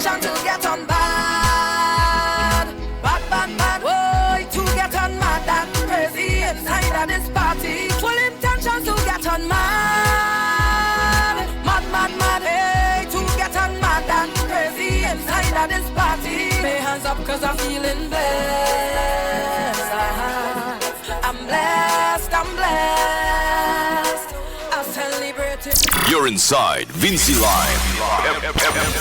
intention to get on bad. Bad, bad, bad. Boy, to get on mad and crazy inside of this party. Full intention to get on mad. Mad, mad, mad. Hey, to get on mad and crazy inside of this party. Lay hands up cause I'm feeling blessed. I'm blessed, I'm blessed. I'm celebrating. You're inside Vinci Live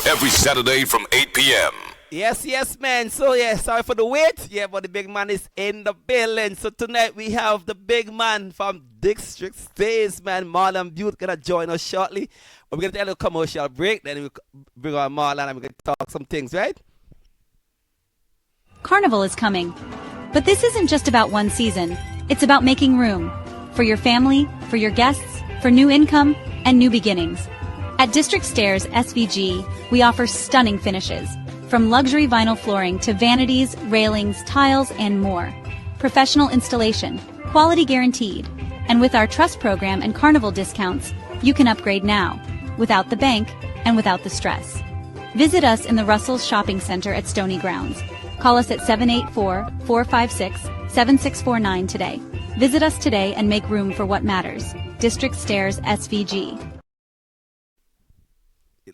every Saturday from 8 p.m. Yes, man. So, sorry for the wait. Yeah, but the big man is in the building. So, tonight we have the big man from District States, man. Marlon Bute gonna join us shortly. But we're gonna take a little commercial break. Then we'll bring on Marlon and we're gonna talk some things, right? Carnival is coming. But this isn't just about one season. It's about making room for your family, for your guests, for new income, and new beginnings. At District Stairs SVG, we offer stunning finishes, from luxury vinyl flooring to vanities, railings, tiles, and more. Professional installation, quality guaranteed. And with our trust program and Carnival discounts, you can upgrade now, without the bank and without the stress. Visit us in the Russell's Shopping Center at Stony Grounds. Call us at 784-456-7649 today. Visit us today and make room for what matters. District Stairs SVG.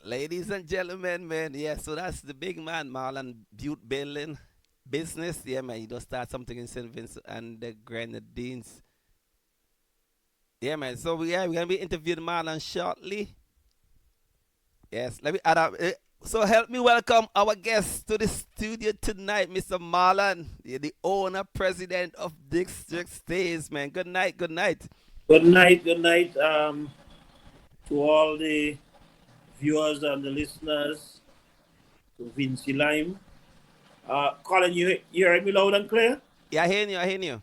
Ladies and gentlemen, man, so that's the big man, Marlon Bute building business. Yeah, man, you just start something in St. Vincent and the Grenadines. Yeah, man, so we're going to be interviewing Marlon shortly. Yes, let me add up. So help me welcome our guest to the studio tonight, Mr. Marlon, the owner, president of District Stays, man. Good night, good night. Good night, to all the viewers and the listeners, to Vinci Lime. Colin, you hear me loud and clear? Yeah, I hear you.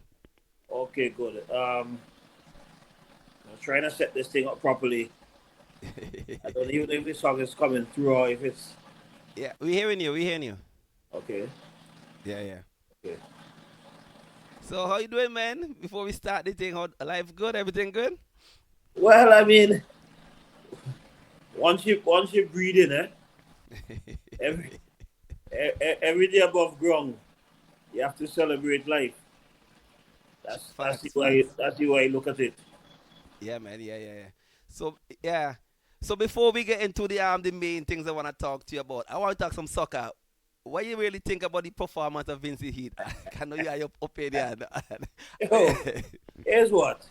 Okay, good. I'm trying to set this thing up properly. I don't even know if this song is coming through or if it's... Yeah, we're hearing you. Okay. Yeah. Okay. So how you doing, man? Before we start the thing, how life good? Everything good? Well, I mean, once you breathe in, every day above ground, you have to celebrate life. That's the way I look at it. Yeah, man. Yeah. So before we get into the main things I want to talk to you about, I want to talk some soccer. What do you really think about the performance of Vinci Heat? I know you have your opinion. Here's what.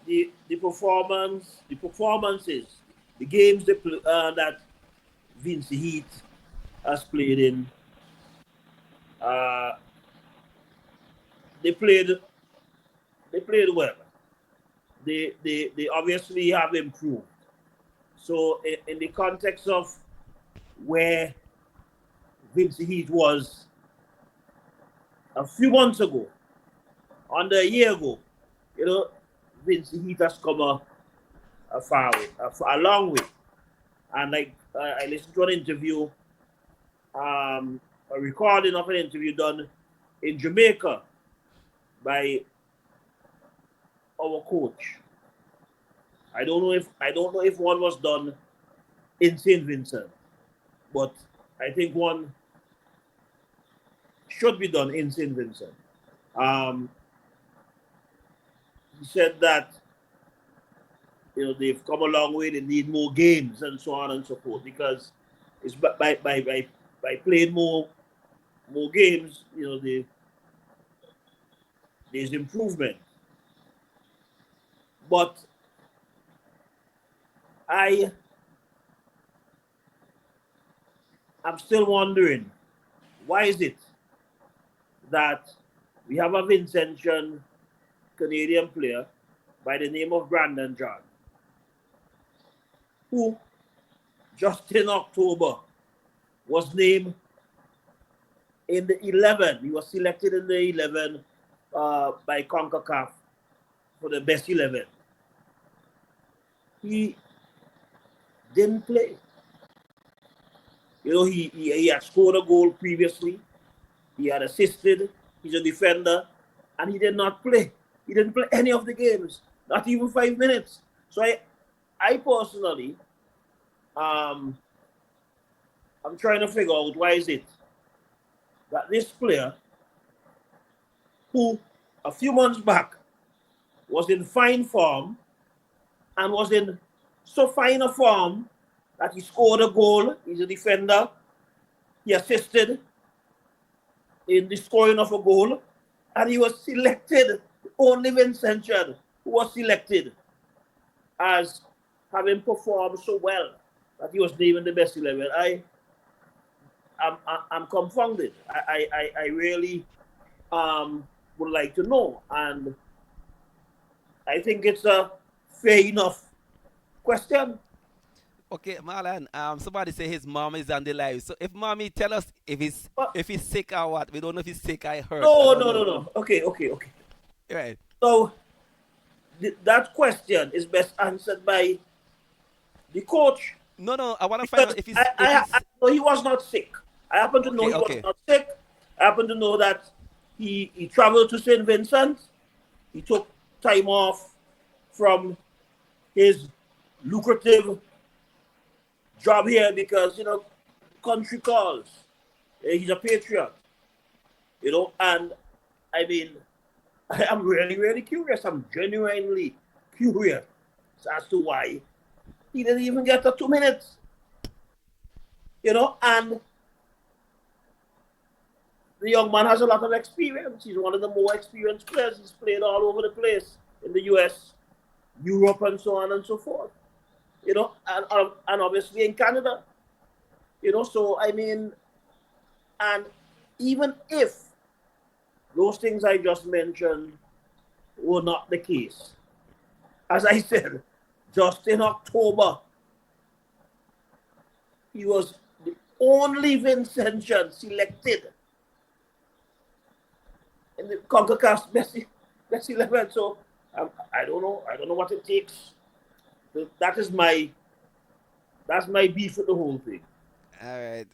The performances, the games that Vinci Heat has played in, they played well. They obviously have improved. So in the context of where Vinci Heat was a few months ago, under a year ago, Vinci Heat has come a long way. And like I listened to an interview, a recording of an interview done in Jamaica by our coach. I don't know if one was done in St. Vincent, but I think one should be done in St. Vincent. He said that they've come a long way. They need more games and so on and so forth, because it's by playing more games, there's improvement. But I'm still wondering, why is it that we have a Vincentian Canadian player by the name of Brandon John, who just in October was named in the 11. He was selected in the 11 by CONCACAF for the best 11. He didn't play. He had scored a goal previously. He had assisted. He's a defender. And he did not play. He didn't play any of the games. Not even 5 minutes. So I personally I'm trying to figure out why is it that this player, who a few months back was in fine form and was in so fine a form that he scored a goal. He's a defender. He assisted in the scoring of a goal, and he was selected. Only Vincentian who was selected as having performed so well that he was named the best 11. I'm confounded. I really would like to know, and I think it's a fair enough question. Okay, Marlon. Somebody say his mom is on the live. So if mommy tell us But if he's sick or what, we don't know if he's sick or hurt. I no, don't no, no, know. no. Okay, okay, okay. Right. So that question is best answered by the coach, No, no. I want to find because out if I he's know he was not sick. I happen to know okay. he was Okay. not sick. I happen to know that he traveled to St. Vincent. He took time off from his lucrative job here because, country calls. He's a patriot, and I mean, I am really, really curious. I'm genuinely curious as to why he didn't even get the 2 minutes, and the young man has a lot of experience. He's one of the more experienced players. He's played all over the place in the US, Europe, and so on and so forth, and obviously in Canada, so I mean, and even if those things I just mentioned were not the case, as I said, just in October, he was the only Vincentian selected in the CONCACAF best 11. So I don't know. I don't know what it takes. That's my beef with the whole thing. All right.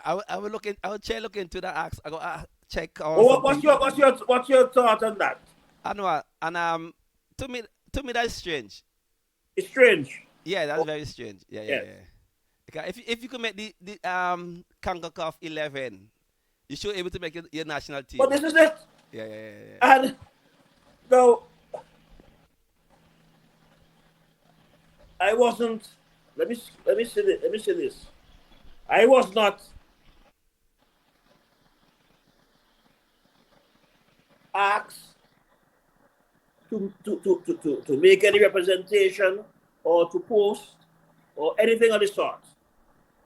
I will look in. I will look into that. Ask. I go check on Oh, some people. what's your thought on that? I know. And to me, that's strange. It's strange. Yeah, that's Oh, very strange. Yeah, yeah, yes. yeah. Because if you could make the CONCACAF 11, you should be able to make your national But team. this is it. Yeah, yeah, yeah, yeah. And now I wasn't. Let me say this. Let me say this. I was not asked to make any representation or to post or anything of the sort.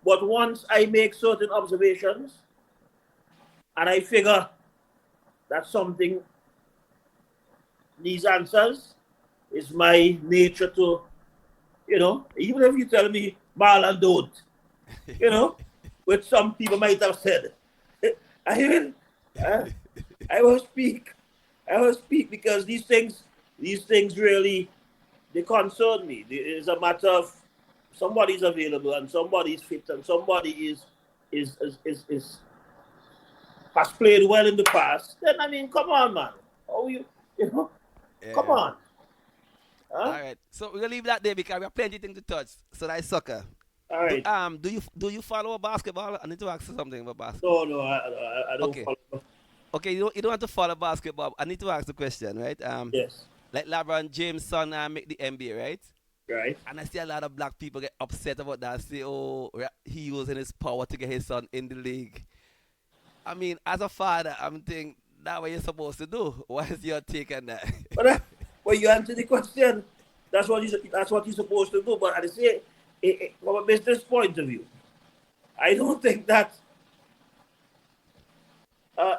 But once I make certain observations and I figure that something needs answers, it's my nature to, even if you tell me Marlon don't, which some people might have said, I mean, uh, I will speak. I will speak because these things really, they concern me. It's a matter of somebody's available and somebody's fit and somebody is has played well in the past. Then I mean, come on, man. Oh, you know, come Yeah. on. All Huh? right. So we're gonna leave that there because we have plenty of things to touch. So that's soccer. All right. Do you follow basketball? I need to ask you something about basketball. No, I don't Okay. follow. Okay. You don't have to follow basketball. I need to ask the question, right? Yes. Like LeBron James' son make the NBA, right? Right. And I see a lot of black people get upset about that. Say, oh, he using his power to get his son in the league. I mean, as a father, I'm thinking that's what you're supposed to do. What is your take on that? But you answer the question. That's what you're supposed to do. But I say, from a business point of view, I don't think that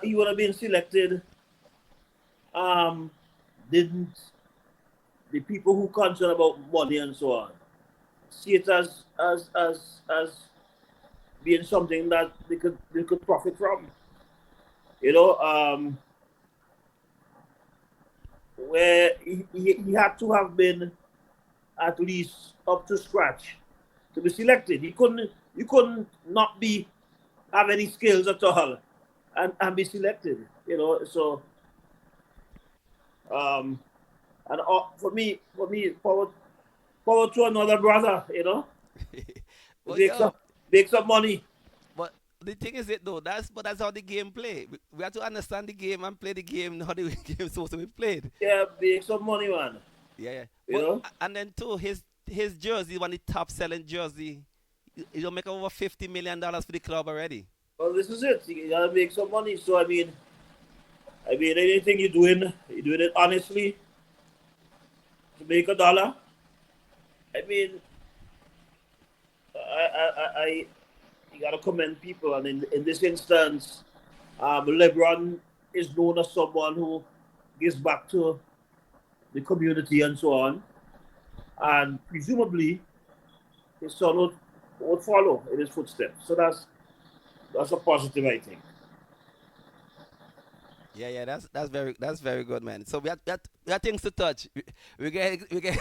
he would have been selected. Didn't the people who concern about money and so on see it as being something that they could profit from? You know, where he had to have been at least up to scratch to be selected. You couldn't not be have any skills at all and be selected. So um, and for me, power to another brother. Well, Make yo, some, make some money. but the thing is it though. That's how the game play. We have to understand the game and play the game how the game supposed to be played. Yeah, make some money, man. Yeah, yeah. You But know. and then too, his jersey, one of the top selling jersey, he'll make over $50 million for the club already. Well, this is it. You gotta make some money. So I mean, anything you're doing it honestly to make a dollar. I mean, I you gotta commend people, and in this instance, LeBron is known as someone who gives back to the community and so on, and presumably his son would follow in his footsteps. So that's a positive, I think. Yeah, yeah, that's very good, man. So we have things to touch. We got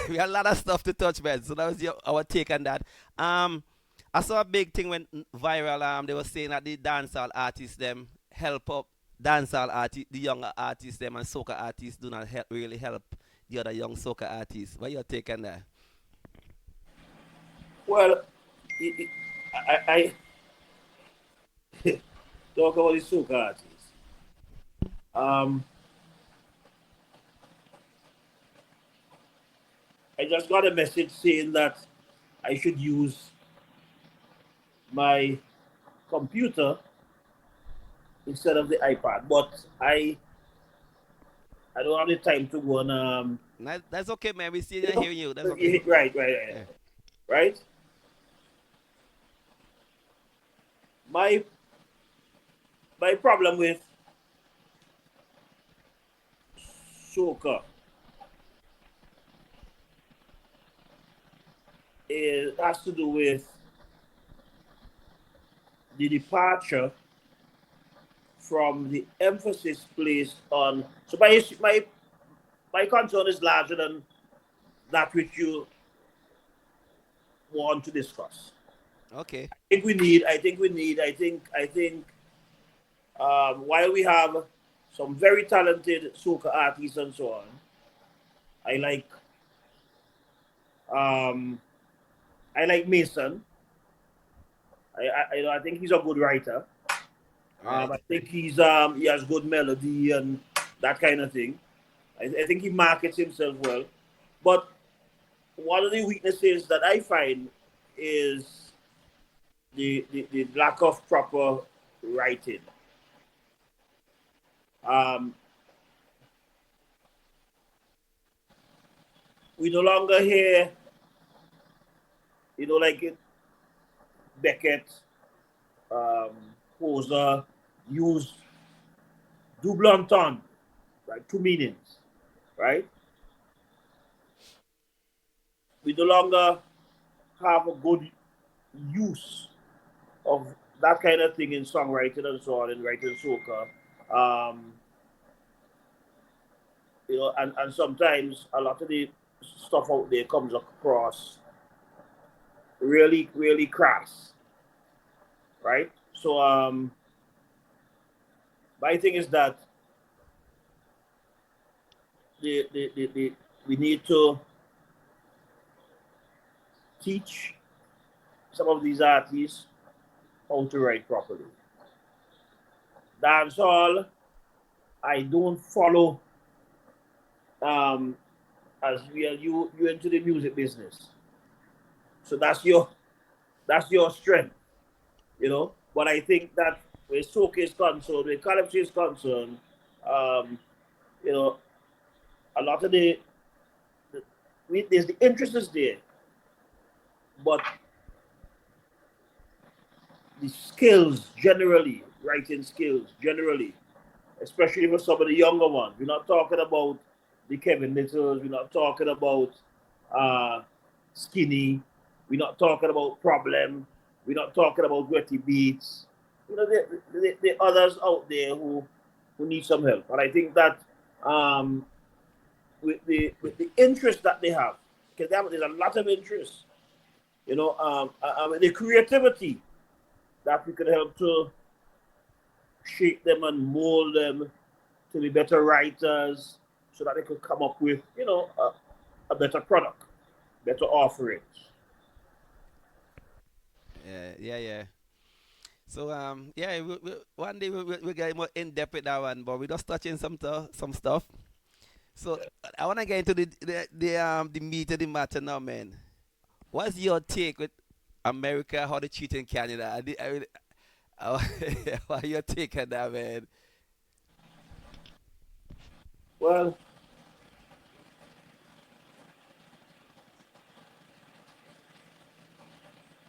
a lot of stuff to touch, man. So that was our take on that. I saw a big thing went viral. They were saying that the dancehall artists them help up dancehall artists, the younger artists them, and soca artists do not really help the other young soca artists. What your take on that? Well, I talk about the soca artists. Um, I just got a message saying that I should use my computer instead of the iPad, but I don't have the time to go and That's okay, man. We see you and hearing you. That's okay. right. Yeah. Right. My my problem with soca has to do with the departure from the emphasis placed on. So my concern is larger than that which you want to discuss. Okay. I think while we have some very talented soca artists and so on, I like um, I like Mason. I think he's a good writer. Right. I think he has good melody and that kind of thing. I think he markets himself well. But one of the weaknesses that I find is the lack of proper writing. Um, we no longer hear, like Beckett, um, Poser use double entendre, like two meanings, right? We no longer have a good use of that kind of thing in songwriting and so on, in writing soca. Um, and sometimes a lot of the stuff out there comes across really, really crass, right? So my thing is that we need to teach some of these artists how to write properly. Dancehall, I don't follow as we are you into the music business. So that's your strength, But I think that where soca is concerned, where calypso is concerned, um, you know, a lot of there's the interest is there, but the skills generally, writing skills generally, especially for some of the younger ones. We're not talking about the Kevin Littles. We're not talking about uh, Skinny. We're not talking about Problem. We're not talking about Wetty Beats. There are others out there who need some help. And I think that um, with the interest that they have, because there's a lot of interest, the creativity that we could help to shape them and mold them to be better writers so that they could come up with, a better product, better offerings. yeah. So yeah, one day we get more in depth with that one, but we just touching some stuff. So I wanna get into the meat of the matter now, man. What's your take with America? How they treating Canada? What your take on that, man? Well,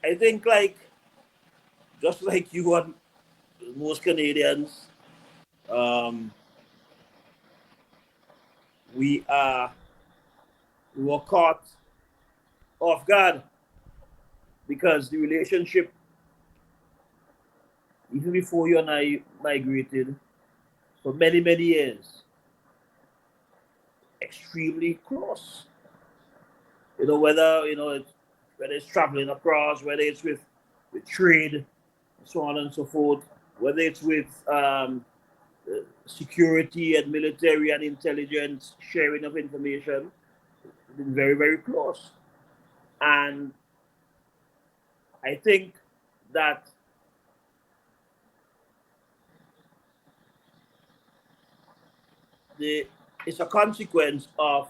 I think like just like you and most Canadians, um, we are we were caught off guard because the relationship, even before you and I migrated, for many years, extremely close. Whether whether it's traveling across, whether it's with trade, so on and so forth, whether it's with security and military and intelligence sharing of information, been very close. And I think that the it's a consequence of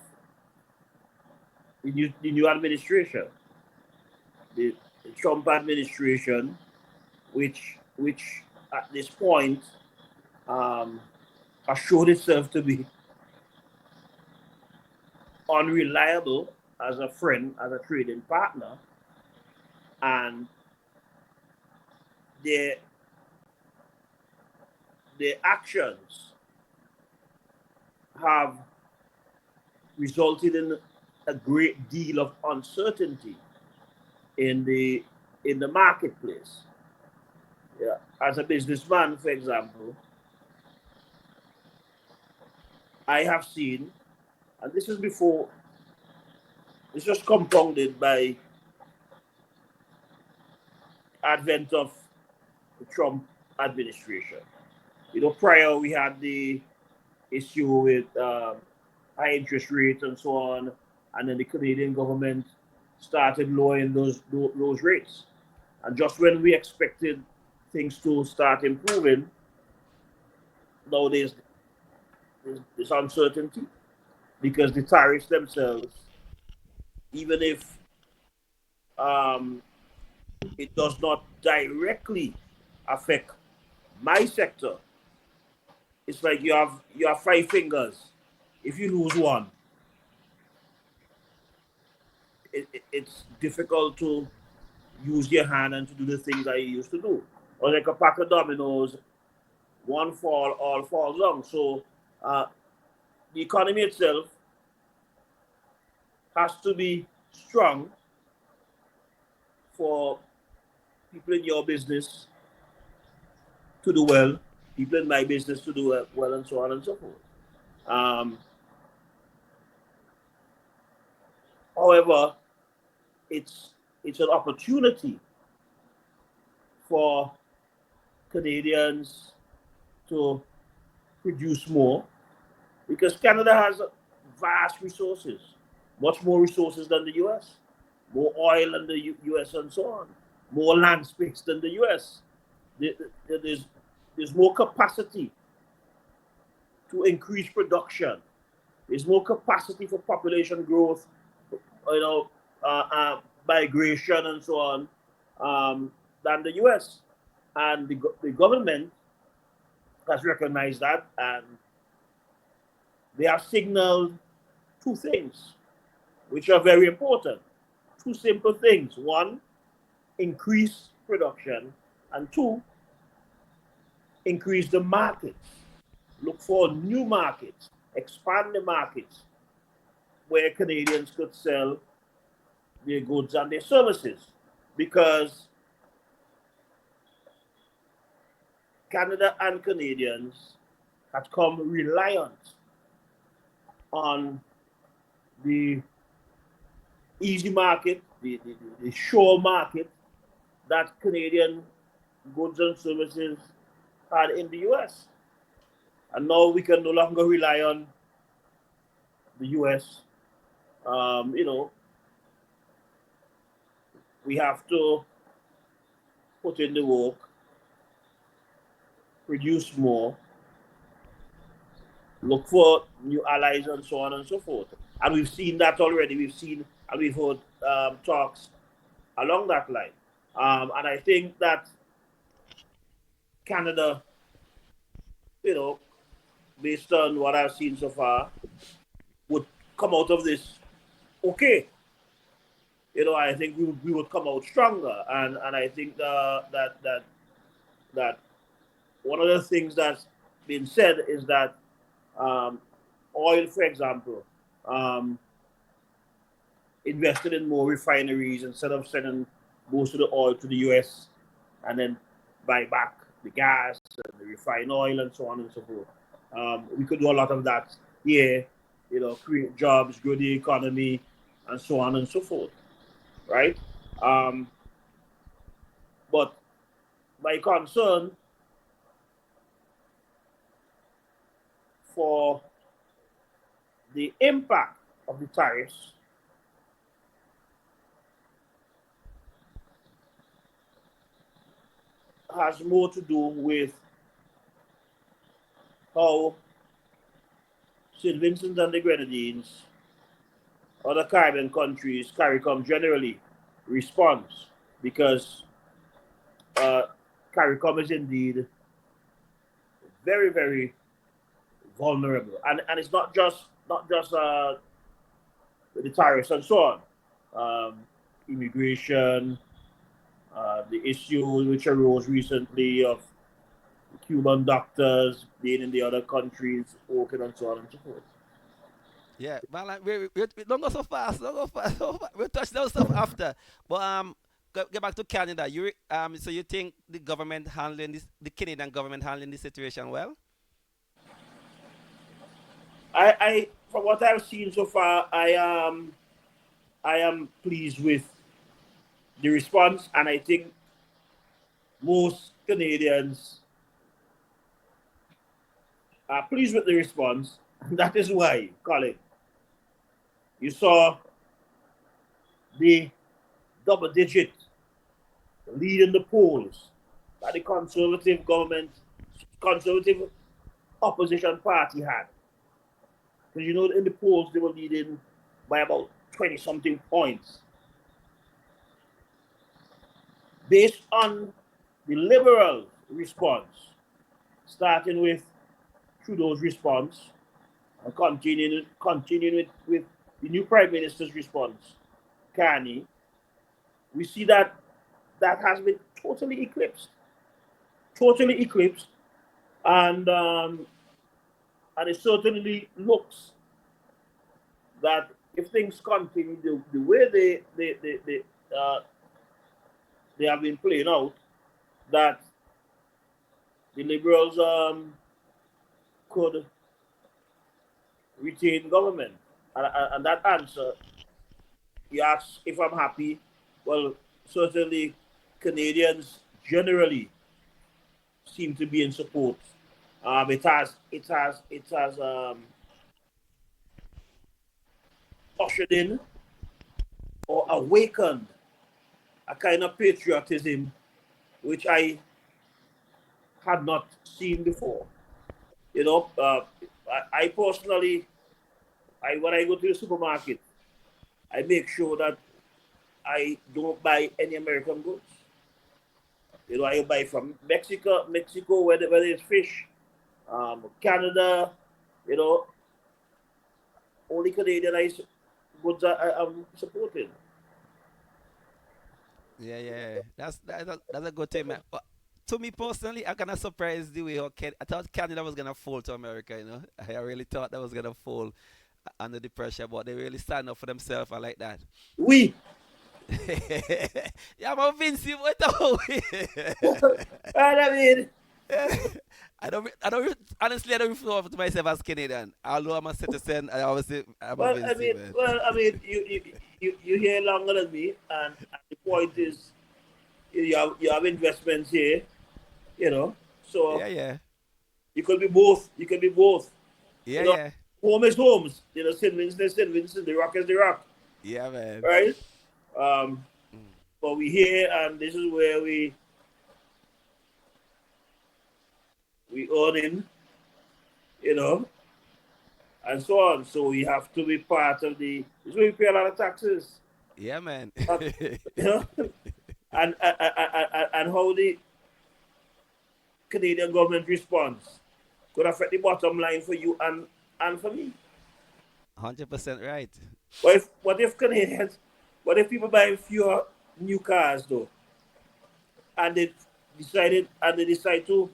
the new administration, the Trump administration, which at this point um, has shown itself to be unreliable as a friend, as a trading partner, and their their actions have resulted in a great deal of uncertainty in the marketplace. Yeah. As a businessman, for example, I have seen, and this was compounded by advent of the Trump administration. Prior we had the issue with high interest rates and so on, and then the Canadian government started lowering those rates. And just when we expected things to start improving, now there's this uncertainty because the tariffs themselves, even if um, it does not directly affect my sector, it's like you have five fingers. If you lose one, it's difficult to use your hand and to do the things that you used to do. Or like a pack of dominoes, one fall, all falls down. So uh, the economy itself has to be strong for people in your business to do well, people in my business to do well, and so on and so forth. Um, However, it's an opportunity for Canadians to produce more because Canada has vast resources, much more resources than the US, more oil than the US, and so on, more land space than the US. There's more capacity to increase production. There's more capacity for population growth, you know, migration and so on, than the US. And the government has recognized that, and they have signaled two things, which are very important. Two simple things. One, increase production, and two, increase the markets. Look for new markets, expand the markets where Canadians could sell their goods and their services. Because Canada and Canadians had come reliant on the easy market, the sure market that Canadian goods and services had in the US. And now we can no longer rely on the US. Um, you know, we have to put in the work, produce more, look for new allies, and so on and so forth. And we've seen that already. We've seen and we've heard talks along that line. And I think that Canada, you know, based on what I've seen so far, would come out of this okay. I think we would come out stronger, and I think that one of the things that's been said is that um, oil, for example, um, invested in more refineries instead of sending most of the oil to the U.S. and then buy back the gas and the refined oil and so on and so forth. We could do a lot of that here, create jobs, grow the economy, and so on and so forth, right? Um, but my concern for the impact of the tariffs has more to do with how St. Vincent and the Grenadines, other Caribbean countries, CARICOM generally responds, because CARICOM is indeed very, very vulnerable, and it's not just the tariffs and so on, immigration, the issue which arose recently of Cuban doctors being in the other countries working and so on and so forth. Yeah, but like, we don't go so fast. Don't go fast. We'll touch those stuff after. But get back to Canada. So you think the government handling this, the Canadian government handling this situation well? I from what I've seen so far, I am pleased with the response, and I think most Canadians are pleased with the response. That is why, Colin, you saw the double digit lead in the polls that the conservative opposition party had. Because in the polls they were leading by about 20 something points. Based on the Liberal response, starting with Trudeau's response and continuing with the new Prime Minister's response, Carney, we see that has been totally eclipsed, and it certainly looks that if things continue the way they have been playing out, that the Liberals could retain government. And that answer, you ask if I'm happy. Well, certainly Canadians generally seem to be in support. It has ushered in or awakened a kind of patriotism which I had not seen before. I personally, when I go to the supermarket, I make sure that I don't buy any American goods. I buy from Mexico, whether it's fish, Canada, you know, only Canadian goods I'm supporting. Yeah. That's a good thing, man. But to me personally, I'm kind of surprised the way I thought Canada was gonna fall to America. I really thought that was gonna fall under the pressure, but they really stand up for themselves. I like that. We, Yeah, I'm Vinci. What the and I mean, honestly, I don't refer to myself as Canadian. Although I'm a citizen, I always say I'm a Vinci, man. you hear longer than me, and the point is, you have investments here, so Yeah. you could be both. You can be both. Yeah, You know, yeah. home is homes. St. Vincent is St. Vincent. The Rock is the Rock, Yeah, man. right? Um, Mm. but we here, and this is where we we earning, you know, and so on. So we have to be part of the. So we pay a lot of taxes, Yeah, man. but, you know, and how the Canadian government responds could affect the bottom line for you and for me. 100% right. What if Canadians? What if people buy fewer new cars though, and they decide to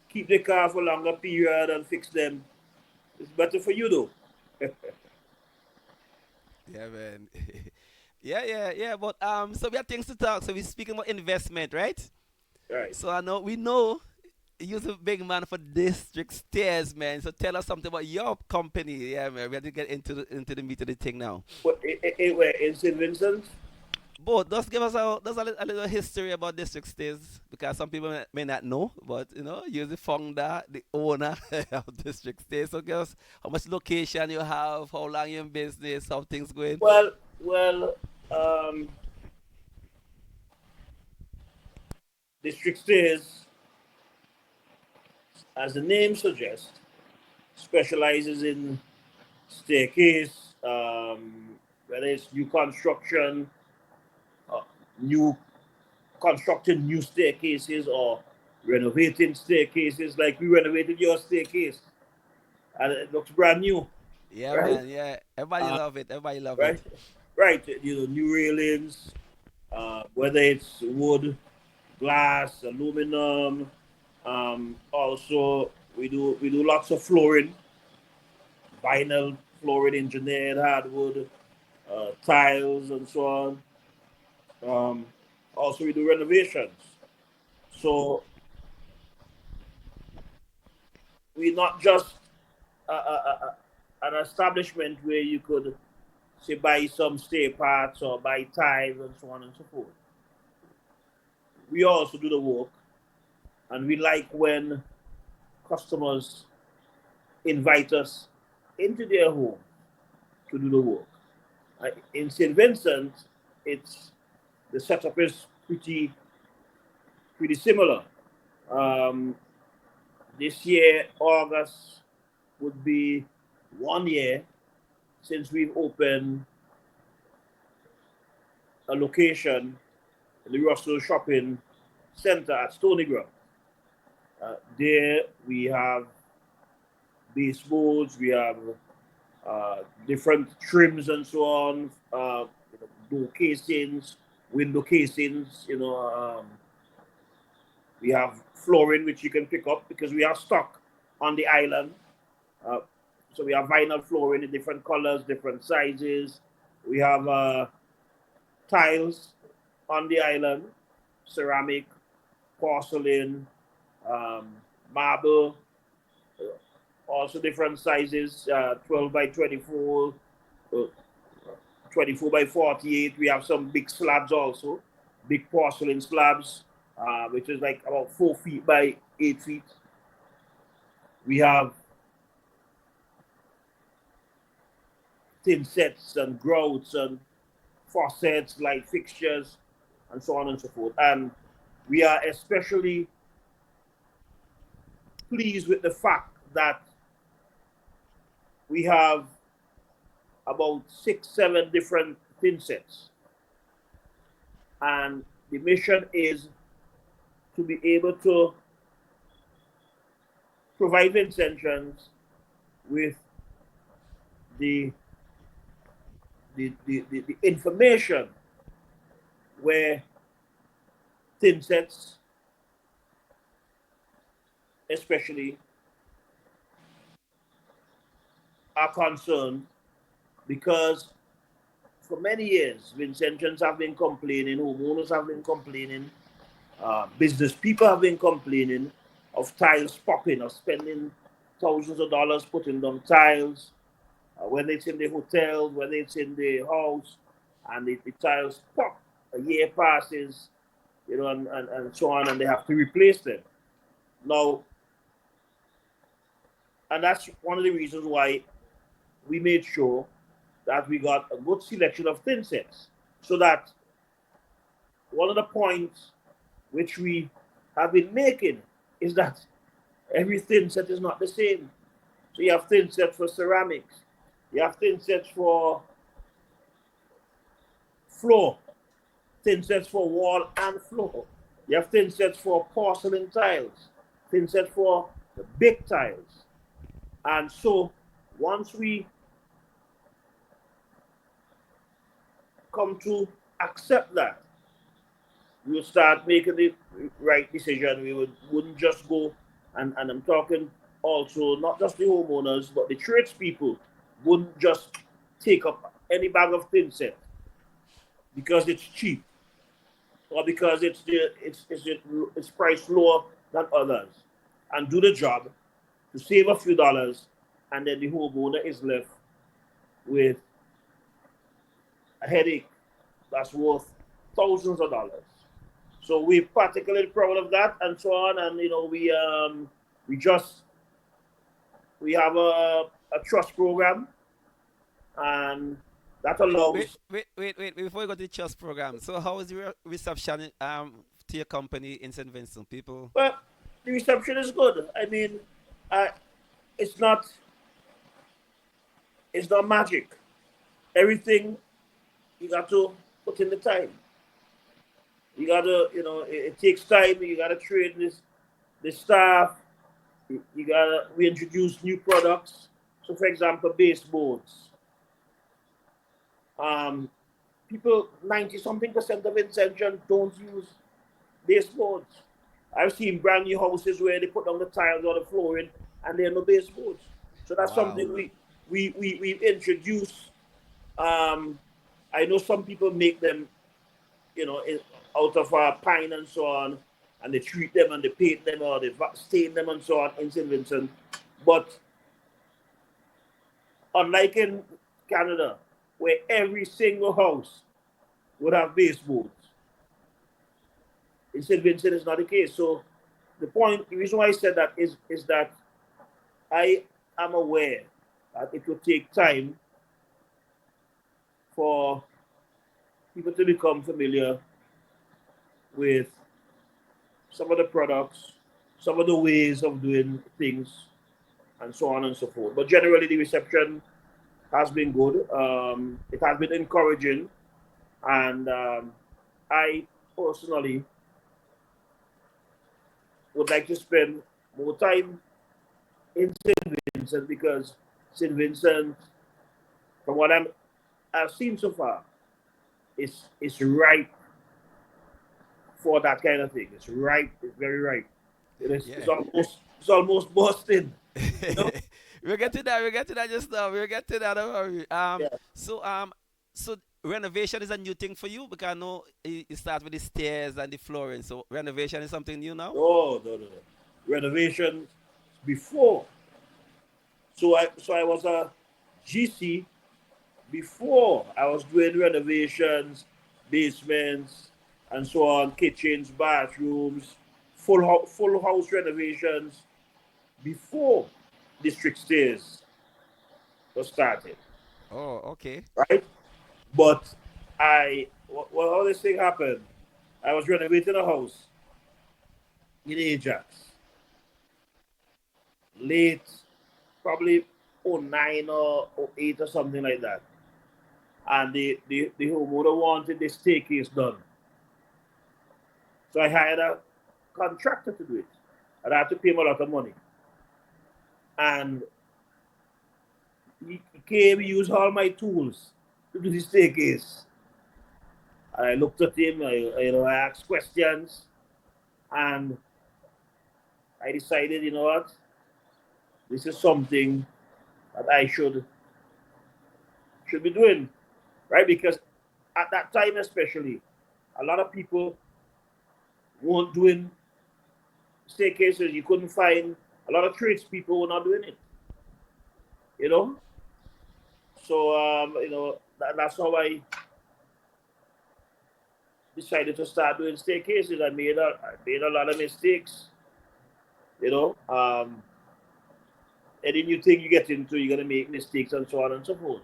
keep the car for longer period and fix them? It's better for you though. Yeah, man. Yeah. But so we have things to talk. So we're speaking about investment, right? Right. So I know we know you're a big man for district stairs, man. So tell us something about your company. Yeah, man. We have to get into the meat of the thing now. But where in St. Vincent? But just give us a little history about district stairs because some people may not know, but you're the founder, the owner of district stairs. So give us how much location you have, how long you're in business, how things going. Well, um, District Stairs, as the name suggests, specializes in staircase, whether it's new construction, uh, new constructing new staircases or renovating staircases. Like we renovated your staircase, and it looks brand new, Yeah, right? man. Yeah, everybody Uh, love it. Everybody love it. right, right. New railings, whether it's wood, glass, aluminum. Also, we do lots of flooring, vinyl flooring, engineered hardwood, tiles, and so on. Um, Also, we do renovations. So we're not just an establishment where you could say buy some stay parts or buy tiles and so on and so forth. We also do the work, and we like when customers invite us into their home to do the work. In St. Vincent, it's the setup is pretty similar. Um, this year, August would be 1 year since we've opened a location in the Russell Shopping Center at Stony Brook. There we have baseboards, we have different trims and so on, door casings, window casings. We have flooring which you can pick up because we have stock on the island. Uh, so we have vinyl flooring in different colors, different sizes. We have tiles on the island, ceramic, porcelain, um, marble, also different sizes, 12 by 24, uh, 24 by 48. We have some big slabs also, big porcelain slabs, which is like about 4 feet by 8 feet. We have tin sets and grouts and faucets, light fixtures, and so on and so forth. And we are especially pleased with the fact that we have about 6, 7 different tin sets. And the mission is to be able to provide Vincentians with the, the information where tin sets, especially, are concerned because for many years, Vincentians have been complaining, homeowners have been complaining, business people have been complaining of tiles popping or spending thousands of dollars putting down tiles, whether it's in the hotel, whether it's in the house, and the tiles pop. A year passes, and so on, and they have to replace them. Now, and that's one of the reasons why we made sure that we got a good selection of thin sets. So that one of the points which we have been making is that Every thin set is not the same. So you have thin sets for ceramics. You have thin sets for floor, thin sets for wall and floor. You have thin sets for porcelain tiles, thin sets for the big tiles. And so once we come to accept that, we will start making the right decision. Wouldn't just go, and I'm talking also not just the homeowners, but the tradespeople wouldn't just take up any bag of thin set because it's cheap or because it's priced lower than others, and do the job to save a few dollars, and then the homeowner is left with a headache that's worth thousands of dollars. So we're particularly proud of that, and so on. And we just we have a trust program, and that Wait, allows. wait, wait, wait. Before we go to the trust program, so how is the reception to your company in St. Vincent? People. Well, the reception is good. I mean, uh, it's not it's not magic. Everything you got to put in the time. You got to, it takes time. You got to train this staff. You got to we introduce new products. So, for example, baseboards. Um, People, 90 something percent of Incendian don't use baseboards. I've seen brand new houses where they put down the tiles or the flooring and there are no baseboards. So that's Wow. something we've introduced. Um, I know some people make them, out of pine and so on, and they treat them and they paint them or they stain them and so on in St. Vincent. But unlike in Canada, where every single house would have baseboards, in St. Vincent is not the case. So the reason why I said that is that I am aware that it will take time for people to become familiar with some of the products, some of the ways of doing things, and so on and so forth. But generally, the reception has been good. It has been encouraging, and I personally would like to spend more time in St. Vincent because St. Vincent, from what I've seen so far, is right for that kind of thing. It's right. It's very right. It's Yeah. almost Boston. You know? We'll get to that. We'll get to that just now. We'll get to that. Don't worry. Yeah. So renovation is a new thing for you because I know you start with the stairs and the flooring. So renovation is something new now. No, no, no, no. Renovations before. So I was a GC before I was doing renovations, basements, and so on, kitchens, bathrooms, full house renovations before district stairs was started, Oh, okay. right? But how this thing happened, I was renovating a house in Ajax, late, probably '09 or '08 or something like that. And the homeowner wanted the staircase done. So I hired a contractor to do it. And I had to pay him a lot of money. And he came, he used all my tools to do the staircase. And I looked at him, I asked questions, and I decided, you know what, this is something that I should be doing, right? Because at that time, especially, a lot of people weren't doing staircases. You couldn't find a lot of tradespeople were not doing it, you know. So that's how I decided to start doing staircases. I made a lot of mistakes, you know. Any new thing you get into, you're gonna make mistakes and so on and so forth,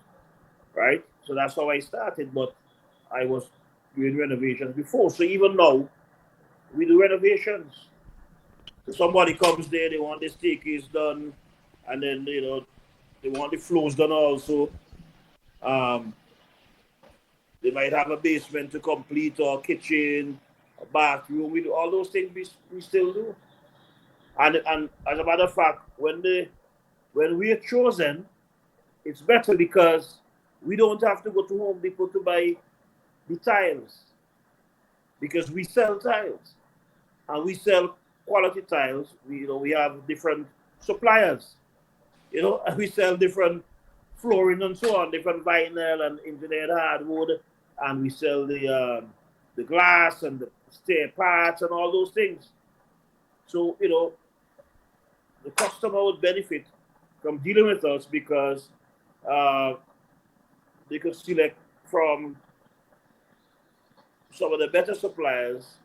right? So that's how I started. But I was doing renovations before. So even now, we do renovations. Somebody comes there, they want the staircase done, and then they want the floors done also. Um, they might have a basement to complete, or a kitchen, a bathroom. We do all those things. We still do. And as a matter of fact, when we are chosen, it's better because we don't have to go to Home Depot to buy the tiles, because we sell tiles, and we sell quality tiles. We have different suppliers, and we sell different flooring and so on, different vinyl and engineered hardwood, and we sell the glass and the stair parts and all those things. So the customer would benefit from dealing with us because uh, they could select from some of the better suppliers,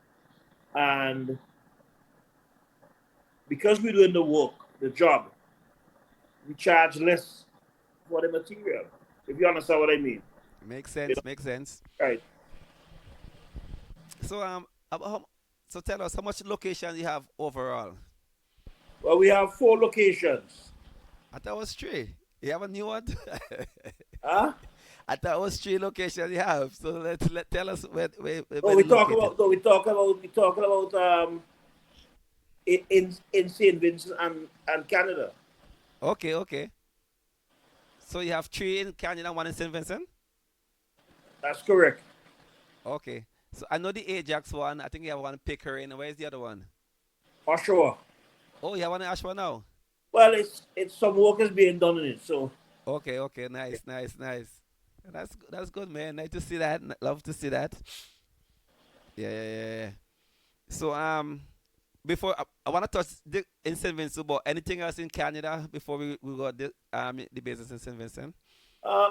and because we're doing the work, the job, we charge less for the material. If you understand what I mean, Makes you sense. know, Makes sense. right? So so tell us how much location you have overall. Well, we have 4 locations. I thought it was three. You have a new one? Huh? I thought it was three locations you have. So let tell us No, where they're located. we talk about in Saint Vincent and Canada. Okay, okay. So you have three in Canada, one in St. Vincent? That's correct. Okay. So I know the Ajax one. I think you have one Pickering. Where's the other one? Offshore. Oh, you have one in Ashburn now? Well, it's some work is being done in it. So Okay, okay. Nice, nice, nice. That's good, man. Nice to see that. Love to see that. Yeah, yeah, yeah, yeah. So before I want to touch in St. Vincent, but anything else in Canada before we got the business in St. Vincent? uh,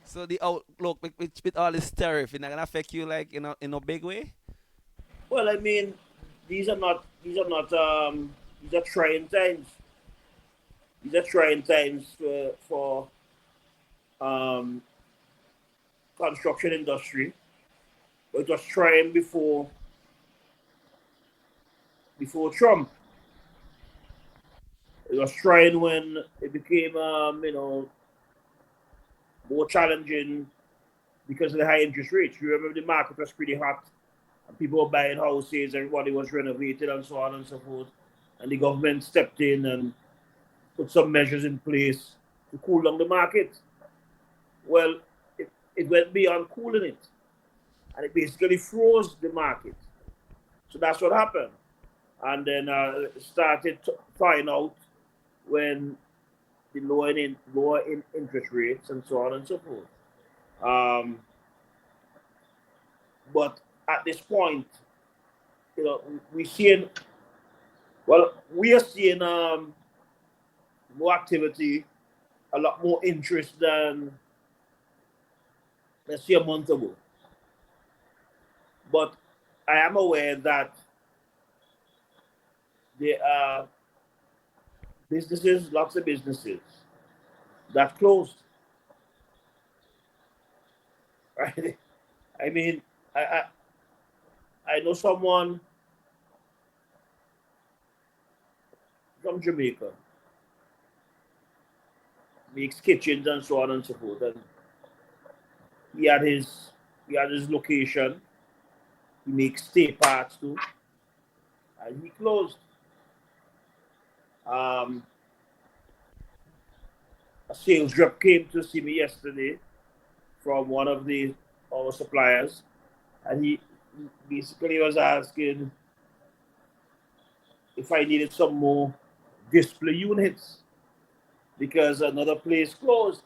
So the outlook with all this tariff, it's not gonna affect you like in a big way. well, I mean, these are trying times. These are trying times for um, construction industry. It was trying before Trump. It was trying when it became more challenging because of the high interest rates. You remember the market was pretty hot, and people were buying houses, everybody was renovating, and so on and so forth. And the government stepped in and put some measures in place to cool down the market. Well, it went beyond cooling it, and it basically froze the market. So that's what happened. And then started flying out when the lower in interest rates and so on and so forth. Um, but at this point, we seeing we are seeing more activity, a lot more interest than let's say a month ago. But I am aware that there are businesses, lots of businesses that closed. Right? I mean, I, I I know someone from Jamaica makes kitchens and so on and so forth, and he had his he had his location. He makes stay parts too, and he closed. Um, a sales rep came to see me yesterday from one of the our suppliers, and he basically was asking if I needed some more display units because another place closed.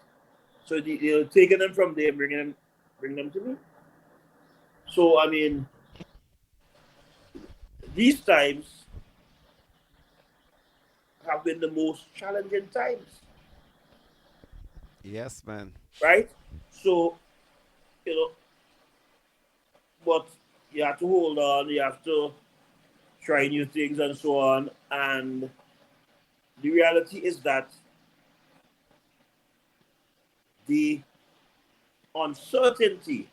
So they're taking them from there, bring them to me. So I mean, these times have been the most challenging times, Yes, man. right? So you know, but you have to hold on. You have to try new things and so on. And the reality is that the uncertainty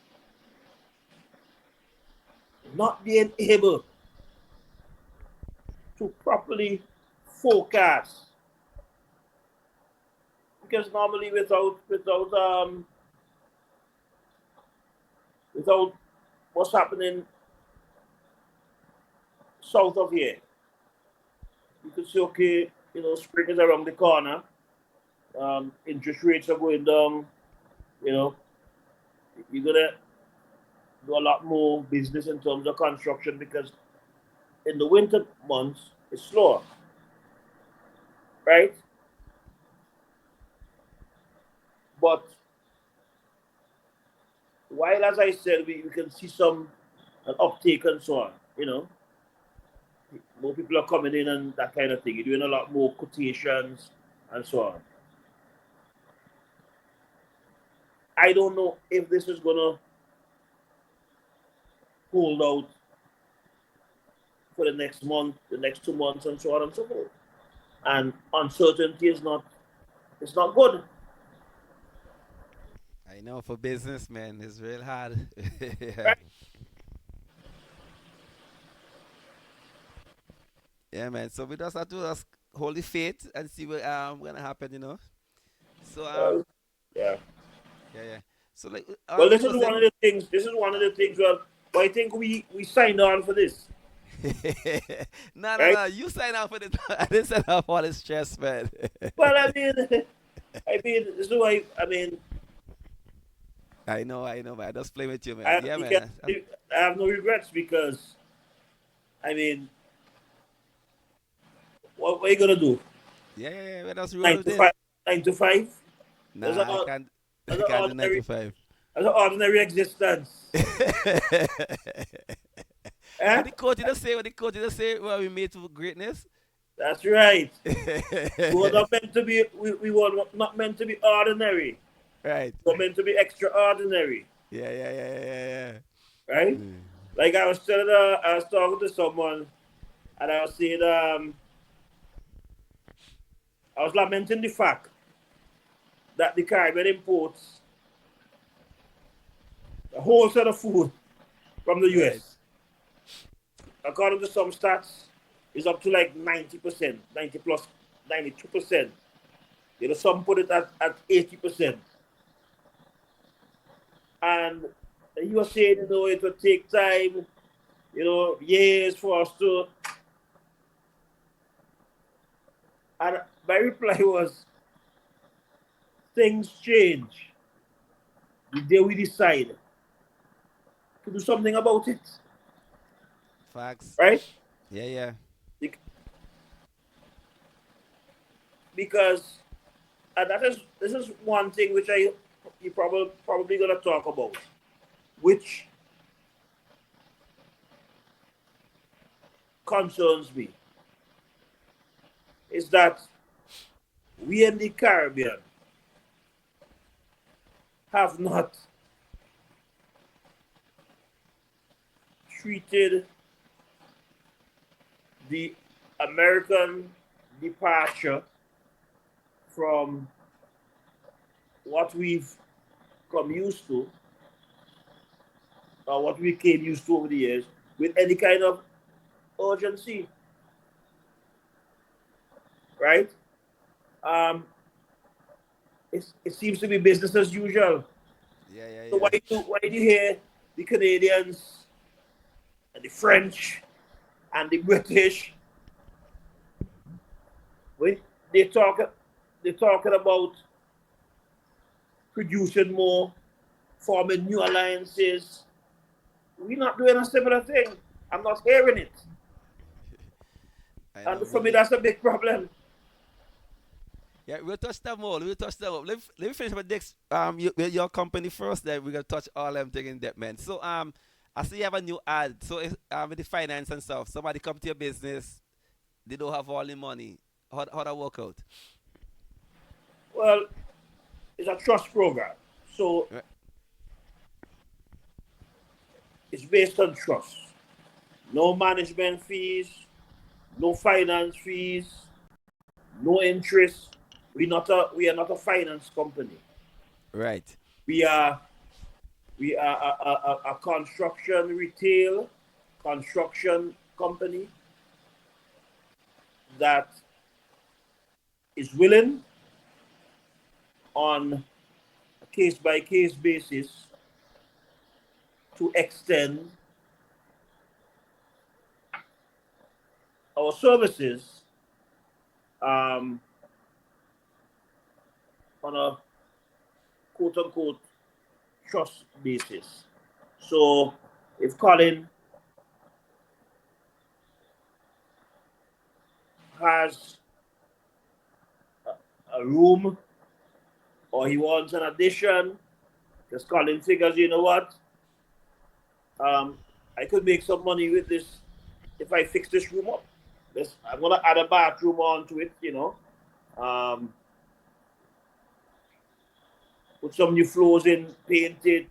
not being able to properly forecast, because normally without what's happening south of here, you could say, okay, spring is around the corner, interest rates are going down, you know, you're gonna do a lot more business in terms of construction, because in the winter months it's slower, right? But while, as I said, we can see some an uptake and so on, more people are coming in and that kind of thing. You're doing a lot more quotations and so on. I don't know if this is gonna hold out for the next month, the next 2 months, and so on and so forth. And uncertainty is not, it's not good. I know for business, man, it's real hard. Yeah. Right? Yeah, man. So we just have to just hold the faith and see what gonna happen, you know. So Well, yeah. yeah, yeah. So like Well, this is one closing. of the things. This is one of the things. Well, I think we signed on for this, No, no, right? no. You sign up for it. I didn't sign up for the stress, man. Well, I mean, this is why. I mean, I know, man. I just play with you, man. I Yeah, you can, man. I have no regrets, because I mean, what are you gonna do? Yeah, yeah, yeah. Man, just roll Nine with to it. five. 9 to 5. That's Nah, a I that's an can't do nine ordinary to five. that's an ordinary existence. What Eh? the coach just say? What the coach just say? Well, we made for greatness. That's right. We were Right. not meant to be. We were not meant to be ordinary. We were meant to be extraordinary, Yeah, yeah, yeah, yeah, yeah. right? Mm. Like I was talking to someone, and I was saying, I was lamenting the fact that the Caribbean imports a whole set of food from the Right. US. According to some stats, it's up to like 90%, 90 plus, 92%. Some put it at 80%. And he was saying, it would take time, years for us to. And my reply was, things change the day we decide to do something about it, Facts. right? Yeah, yeah. Because, and this is one thing which you probably gonna talk about, which concerns me, is that we in the Caribbean have not treated the American departure from what we've come used to, or what we came used to over the years, with any kind of urgency, right? Um, it seems to be business as usual. Yeah, yeah, So yeah. why do you hear the Canadians and the French and the British, when they talk they're talking about producing more, forming new alliances? We're not doing a similar thing. I'm not hearing it. I know. And for me, that's a big problem. Yeah, we'll touch them all. We'll touch them all. Let me finish with next your company first. Then we're gonna touch all them things in depth, man. So I see you have a new ad. So it's, with the finance and stuff. Somebody come to your business. They don't have all the money. How that work out? Well, it's a trust program. So Right. it's based on trust. No management fees, no finance fees, no interest. We are not a finance company. Right. We are a construction retail. construction company that is willing on a case by case basis to extend our services um, on a quote unquote trust basis. So if Colin has a room or he wants an addition, because Colin figures, you know what, I could make some money with this if I fix this room up. I'm gonna add a bathroom onto it, um, put some new floors in, paint it,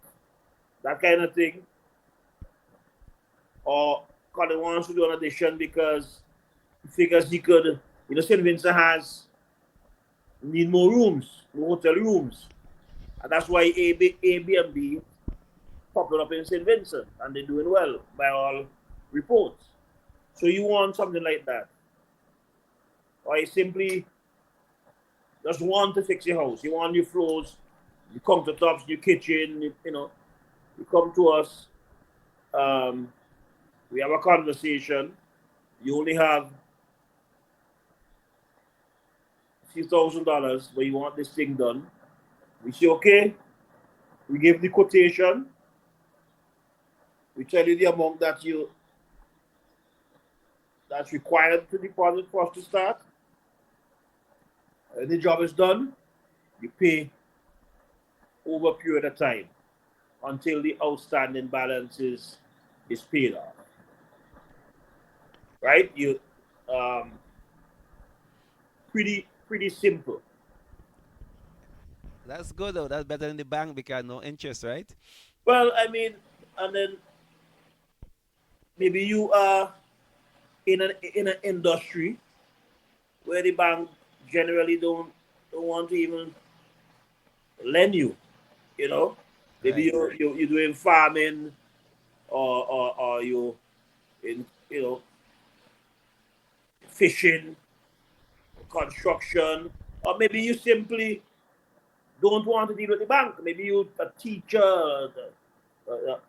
that kind of thing. Or Colin wants to do an addition because he figures he could, St. Vincent need more rooms, more hotel rooms. And that's why Airbnb popping up in St. Vincent and they're doing well by all reports. So you want something like that. Or you simply just want to fix your house. You want new floors, new countertops, new kitchen, you come to us, we have a conversation. You only have a few $1,000, but you want this thing done. We say, okay, we give the quotation. We tell you the amount that's required to deposit for us to start. The job is done. You pay over a period of time until the outstanding balance is paid off. Right? You pretty simple. That's good though. That's better than the bank because no interest, right? Well, I mean, and then maybe you are in an industry where the bank generally don't want to even lend you. Maybe Right. you're doing farming or you in fishing, construction, or maybe you simply don't want to deal with the bank. Maybe you're a teacher, a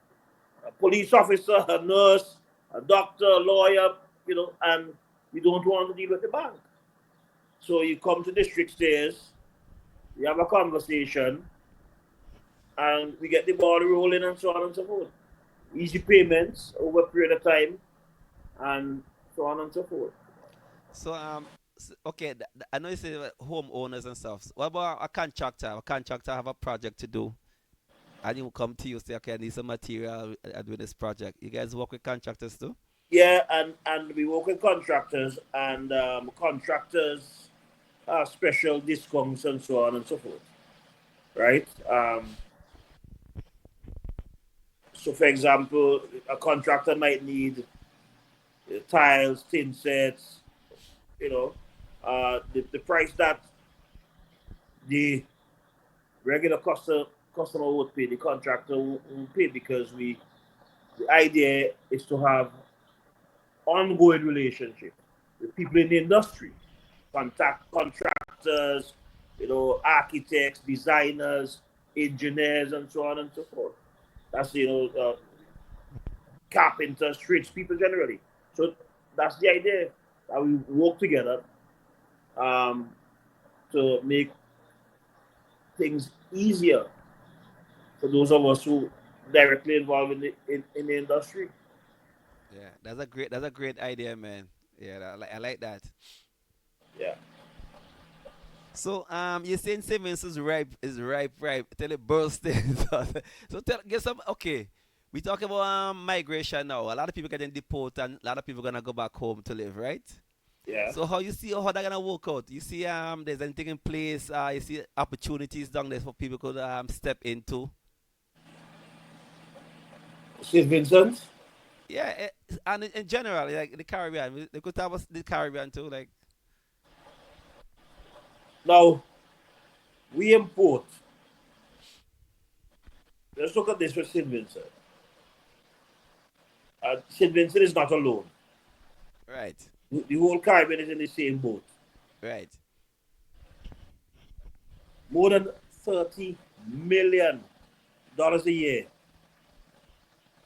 police officer, a nurse, a doctor, a lawyer, and you don't want to deal with the bank. So you come to district stairs, we have a conversation, and we get the ball rolling and so on and so forth. Easy payments over a period of time, and so on and so forth. So okay, I know you say homeowners and stuff. What about a contractor? A contractor have a project to do, and he will come to you say, okay, I need some material. I do this project. You guys work with contractors too? Yeah, and we work with contractors, and contractors have special discounts and so on and so forth, right? So, for example, a contractor might need tiles, tin sets, you know, the price that the regular customer would pay, the contractor will pay, because the idea is to have ongoing relationship with people in the industry, contractors, architects, designers, engineers, and so on and so forth. That's carpenters, trades people generally. So that's the idea, that we work together um, to make things easier for those of us who directly involved in the industry. Yeah, that's a great idea, man. Yeah, I like that. Yeah. So you're saying Simmons is ripe till it bursts. So get some. Okay, we talk about migration now. A lot of people getting deported, and a lot of people gonna go back home to live, right? Yeah. So how you see how that gonna work out? You see there's anything in place? You see opportunities down there for people could step into. St. Vincent. Yeah, and in general, like the Caribbean, they could have us the Caribbean too. Like Now, we import. Let's look at this for St. Vincent. St. Vincent is not alone. Right. The whole Caribbean is in the same boat. Right. More than $30 million a year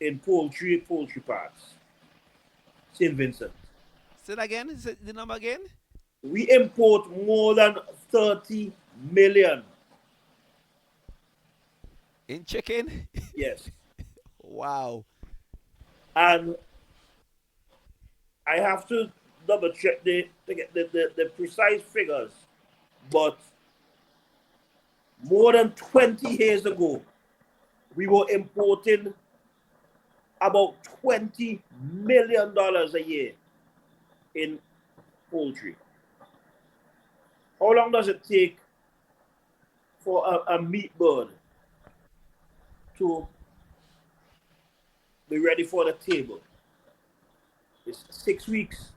in poultry parts. St. Vincent. Say it again. Say the number again. We import more than 30 million. In chicken. Yes. Wow. And I have to double check to get the precise figures, but more than 20 years ago, we were importing about $20 million a year in poultry. How long does it take for a meat bird to be ready for the table? It's 6 weeks,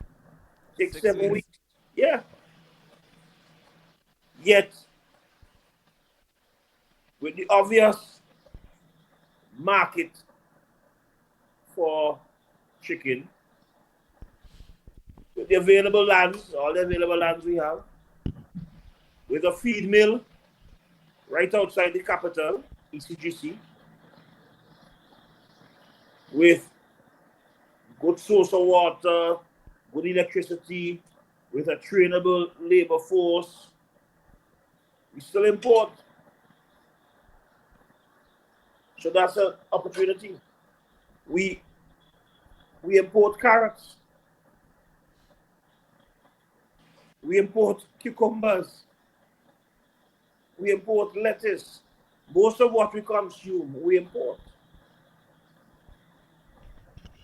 six, 6 7 weeks. weeks. Yeah. Yet, with the obvious market for chicken, with the available lands, all the available lands we have, with a feed mill right outside the capital, ECGC, with good source of water, good electricity, with a trainable labor force, we still import. So that's an opportunity. We import carrots. We import cucumbers. We import lettuce. Most of what we consume, we import.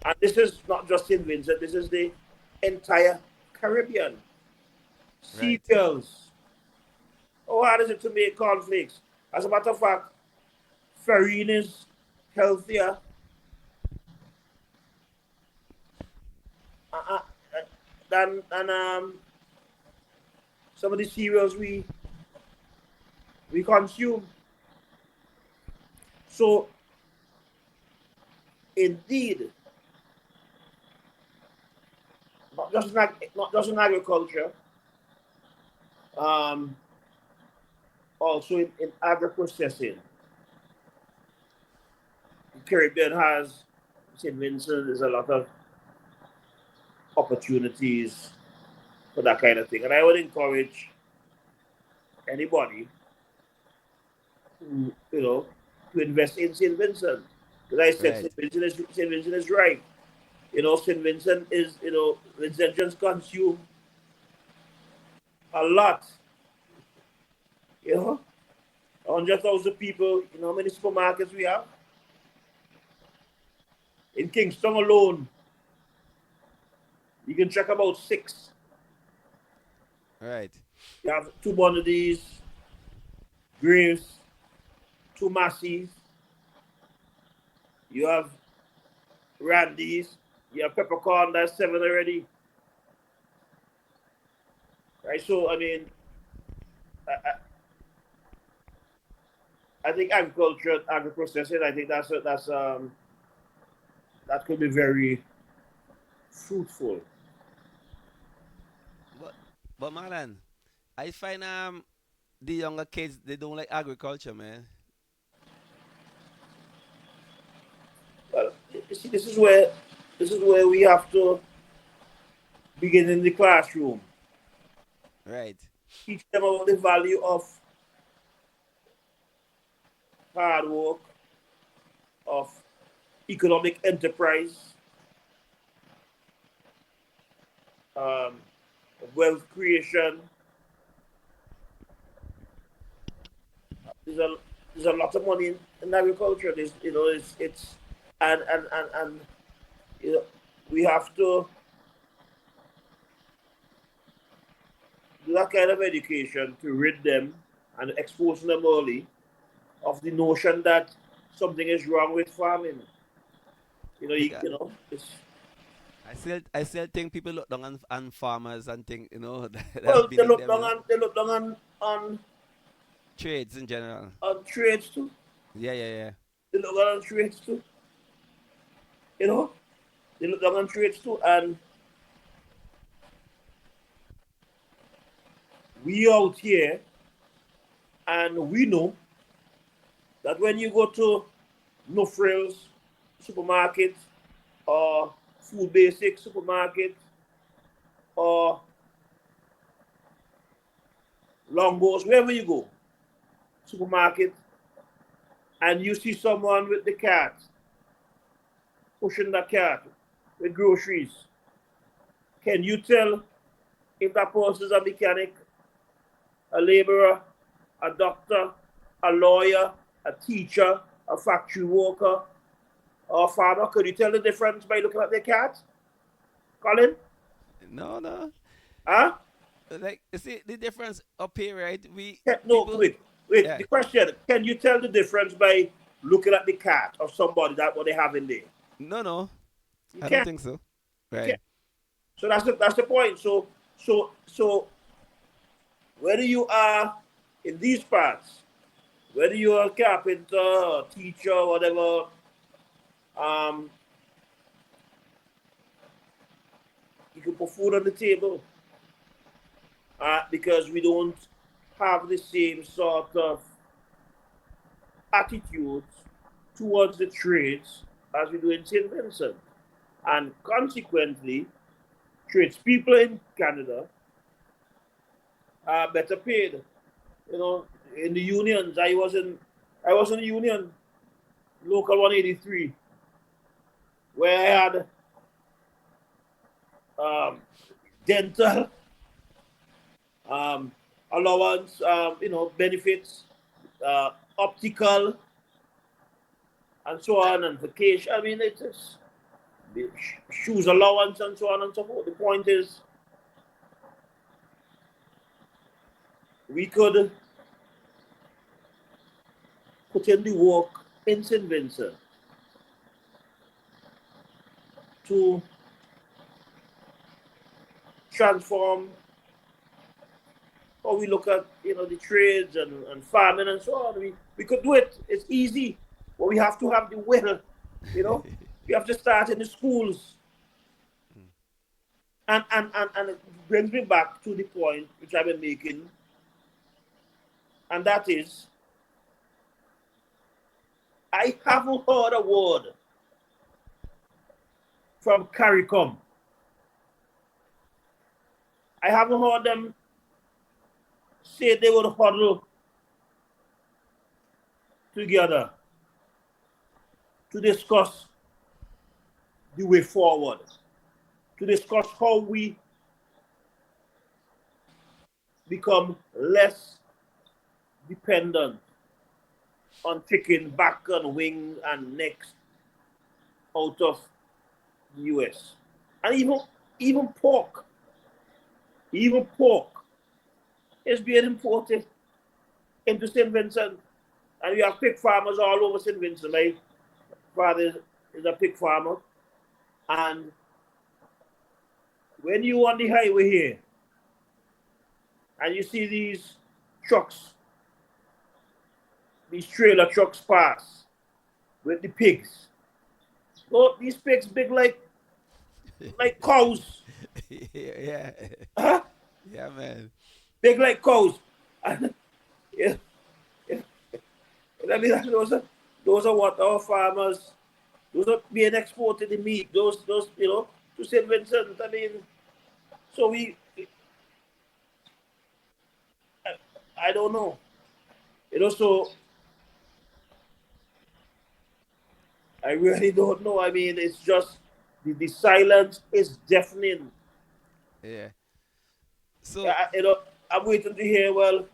And this is not just St. Vincent, this is the entire Caribbean. Right. Cereals. How hard is it to make cornflakes? As a matter of fact, farine is healthier than some of the cereals we consume. So, indeed, not just in agriculture, also in agro-processing. The Caribbean has, St. Vincent, there's a lot of opportunities for that kind of thing. And I would encourage anybody to, to invest in St. Vincent. As I said, Right. St. Vincent is right. St. Vincent is, Vincentians consume a lot. 100,000 people, how many supermarkets we have? In Kingston alone, you can check about 6. Right. You have 2 Bonadies, Graves, 2 Massey's. You have Randy's. You have Peppercorn, that's 7 already. Right, so I mean, I think agriculture, agro-processing, I think that could be very fruitful. But Marlon, I find the younger kids they don't like agriculture, man. Well, you see, this is where we have to begin in the classroom. Right. Teach them about the value of hard work, of economic enterprise, of wealth creation. There's a lot of money in agriculture. It's and we have to do that kind of education to rid them and expose them early of the notion that something is wrong with farming. Because It's I still think people look down on farmers and think that's well, beneath them, they look down on trades in general. trades too. Yeah, yeah, yeah. They look down on trades too. You know, They look down on trades too. And we out here, and we know that when you go to No Frills supermarket or Food Basic supermarket or Longbows, wherever you go, supermarket, and you see someone with the cart, pushing the cart with groceries, can you tell if that person is a mechanic, a laborer, a doctor, a lawyer, a teacher, a factory worker, or a farmer? Could you tell the difference by looking at their cart? Colin? No. Huh? Like, you see the difference up here, right? No, People, wait. yeah. The question, can you tell the difference by looking at the cart of somebody that what they have in there? No. You I don't can't. think so. You Right. can't. So that's the point. So whether you are in these parts, whether you are a carpenter, or teacher, whatever, you can put food on the table because we don't have the same sort of attitudes towards the trades as we do in St. Vincent. And consequently, tradespeople in Canada are better paid. You know, in the unions, I was in the union, local 183, where I had dental, allowance, benefits, optical, and so on, and vacation. I mean, it's shoes allowance and so on and so forth. The point is, we could put in the work in St. Vincent to transform how we look at the trades and farming and so on. We could do it. It's easy, but we have to have the will. We have to start in the schools. And it brings me back to the point which I've been making, and that is, I haven't heard a word from CARICOM. I haven't heard them say they would huddle together to discuss the way forward, to discuss how we become less dependent on chicken back and wings and necks out of the US. And even pork is being imported into St. Vincent. And we have pig farmers all over St. Vincent. My father is a pig farmer. And when you on the highway here and you see these trucks, these trailer trucks pass with the pigs. Oh, these pigs big like cows. Yeah. Huh? Yeah, man. Big like cows. And, yeah. I mean, those are what our farmers, those are being exported the meat, those to St. Vincent. I mean, so I don't know. So I really don't know. I mean, it's just the silence is deafening. Yeah. So, I'm waiting to hear, well,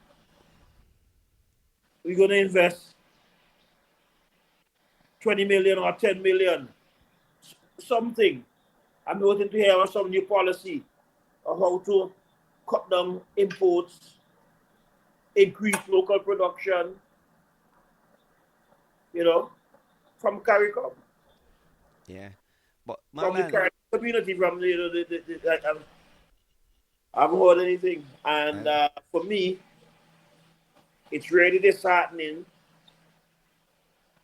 we're going to invest 20 million or 10 million, something. I'm waiting to hear some new policy of how to cut down imports, increase local production, from CARICOM. yeah. But, From the Marlon, CARICOM community, from I haven't heard anything. And for me, it's really disheartening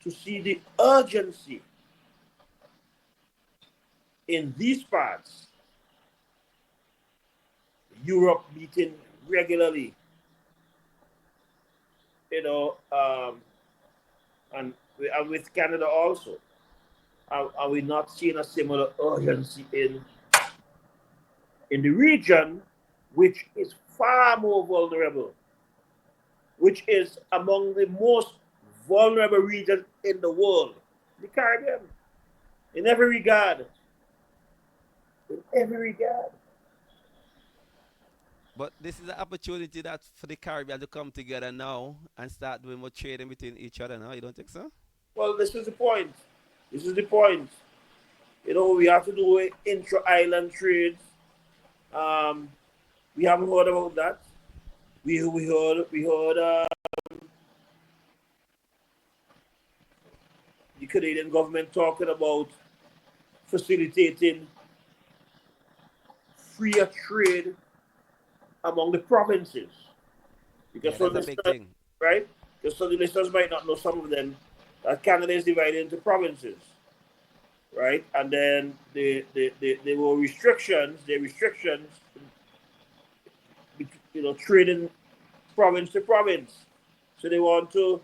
to see the urgency in these parts, Europe meeting regularly, and with Canada also. Are we not seeing a similar urgency in the region, which is far more vulnerable, which is among the most vulnerable regions in the world, the Caribbean, in every regard, in every regard. But this is an opportunity that for the Caribbean to come together now and start doing more trading between each other now. You don't think so? Well, this is the point. This is the point. We have to do intra-island trades. Um, we haven't heard about that. We heard the Canadian government talking about facilitating freer trade among the provinces. Because Yeah, for that's a big listeners, thing. right? Because so the listeners might not know some of them, that Canada is divided into provinces, right? And then there were restrictions, trading province to province. So they want to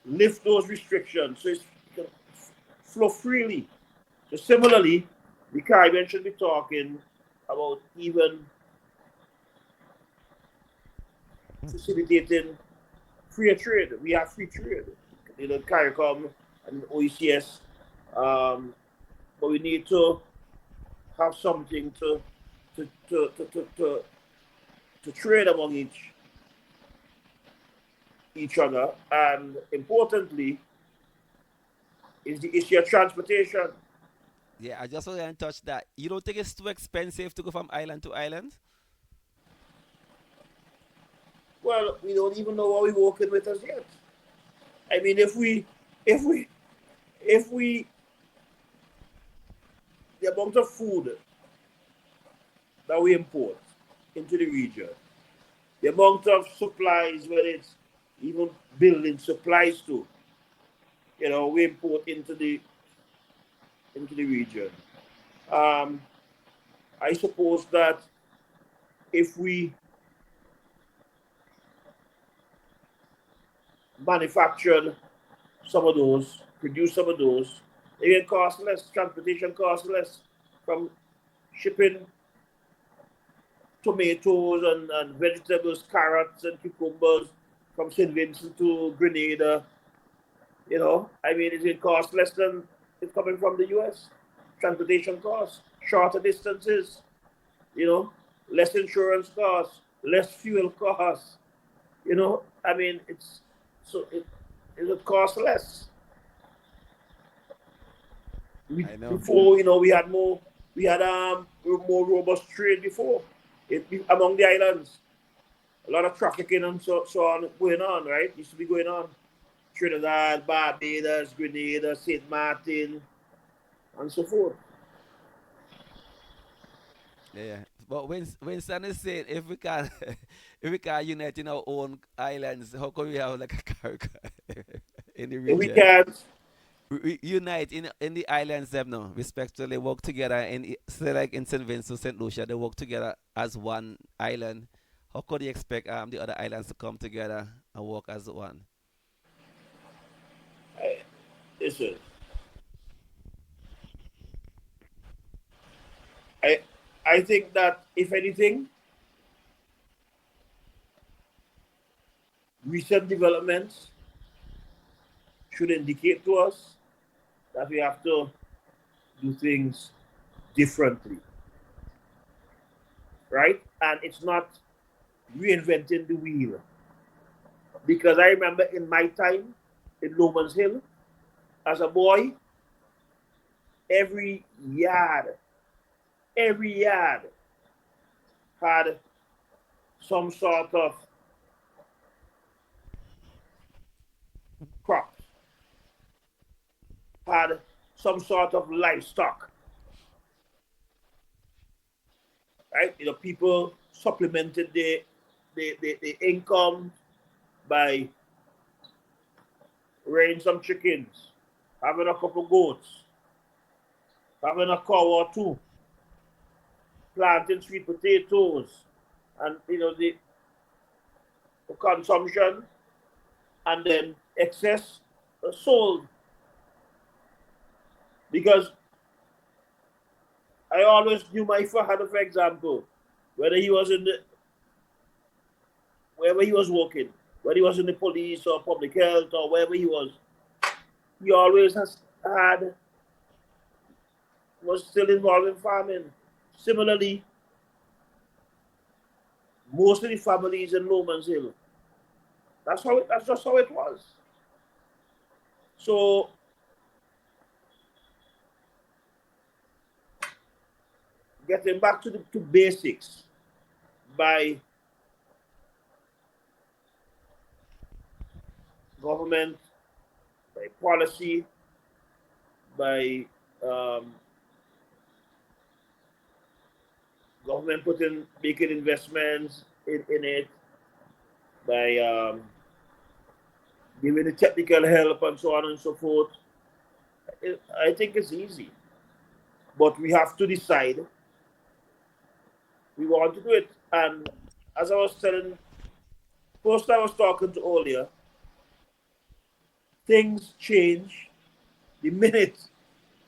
lift those restrictions so it can flow freely. So similarly, the Caribbean should be talking about even facilitating free trade. We have free trade, CARICOM and OECS, but we need to have something to to, to, to, to, to trade among each other, and importantly is the issue of transportation. Yeah, I just want to touch that. You don't think it's too expensive to go from island to island? Well, we don't even know what we're working with as yet. I mean, if we if we the amount of food that we import into the region, the amount of supplies, whether it's even building supplies too, we import into the region. Um, I suppose that if we manufactured some of those, produce some of those, it can cost less. Transportation costs less from shipping tomatoes and vegetables, carrots and cucumbers from St. Vincent to Grenada. I mean, it costs less than it's coming from the US. Transportation costs, shorter distances, less insurance costs, less fuel costs. I mean, it would cost less. I know. Before, we had more robust trade before among the islands. A lot of trafficking and so on going on, right? Used to be going on. Trinidad, Barbados, Grenada, St. Martin, and so forth. Yeah. But when Sun is saying if we can if we can unite in our own islands, how come we have like a Caribbean in the If we region? can't, We unite in the islands them now, respectively work together say like in St. Vincent, St. Lucia, they work together as one island. How could you expect the other islands to come together and work as one? I, listen, I, I think that if anything, recent developments should indicate to us that we have to do things differently, right? And it's not reinventing the wheel. Because I remember in my time in Lomans Hill, as a boy, every yard, every yard had some sort of crops, had some sort of livestock, right? People supplemented the income by rearing some chickens, having a couple goats, having a cow or two, planting sweet potatoes, and the consumption, and then excess sold. Because I always knew my father, for example, whether he was in the wherever he was working, whether he was in the police or public health or wherever he always has had was still involved in farming. Similarly, most of the families in Lowman's Hill, that's just how it was. So getting back to basics by government, by policy, by um, government making investments in it, by giving the technical help and so on and so forth. I think it's easy, but we have to decide we want to do it. And as I was telling, first I was talking to earlier, things change the minute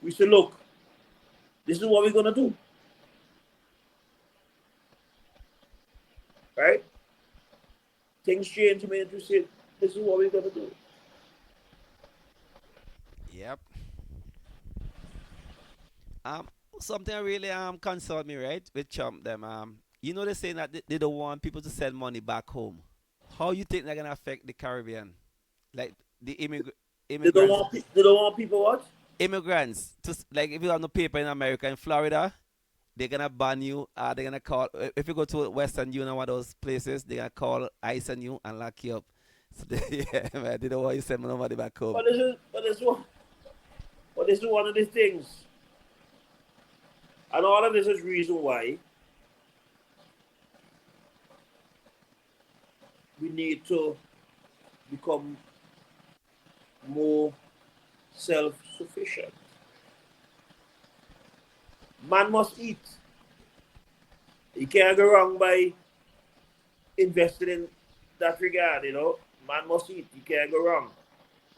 we say, look, this is what we're gonna do, right? Things change the minute we say, this is what we're gonna do. Yep. Um, Something really concerned me, right? With Trump them. You know they're saying that they don't want people to send money back home. How you think they're gonna affect the Caribbean? Like the immigrants, They don't want people what? like if you have no paper in America, in Florida, they're gonna ban you. They're gonna call if you go to Western Union, one of those places, they're gonna call ICE on you and lock you up. So yeah, man, they don't want you send money back home. But this is one of the things. And all of this is reason why we need to become more self-sufficient. Man must eat. You can't go wrong by investing in that regard, Man must eat. You can't go wrong.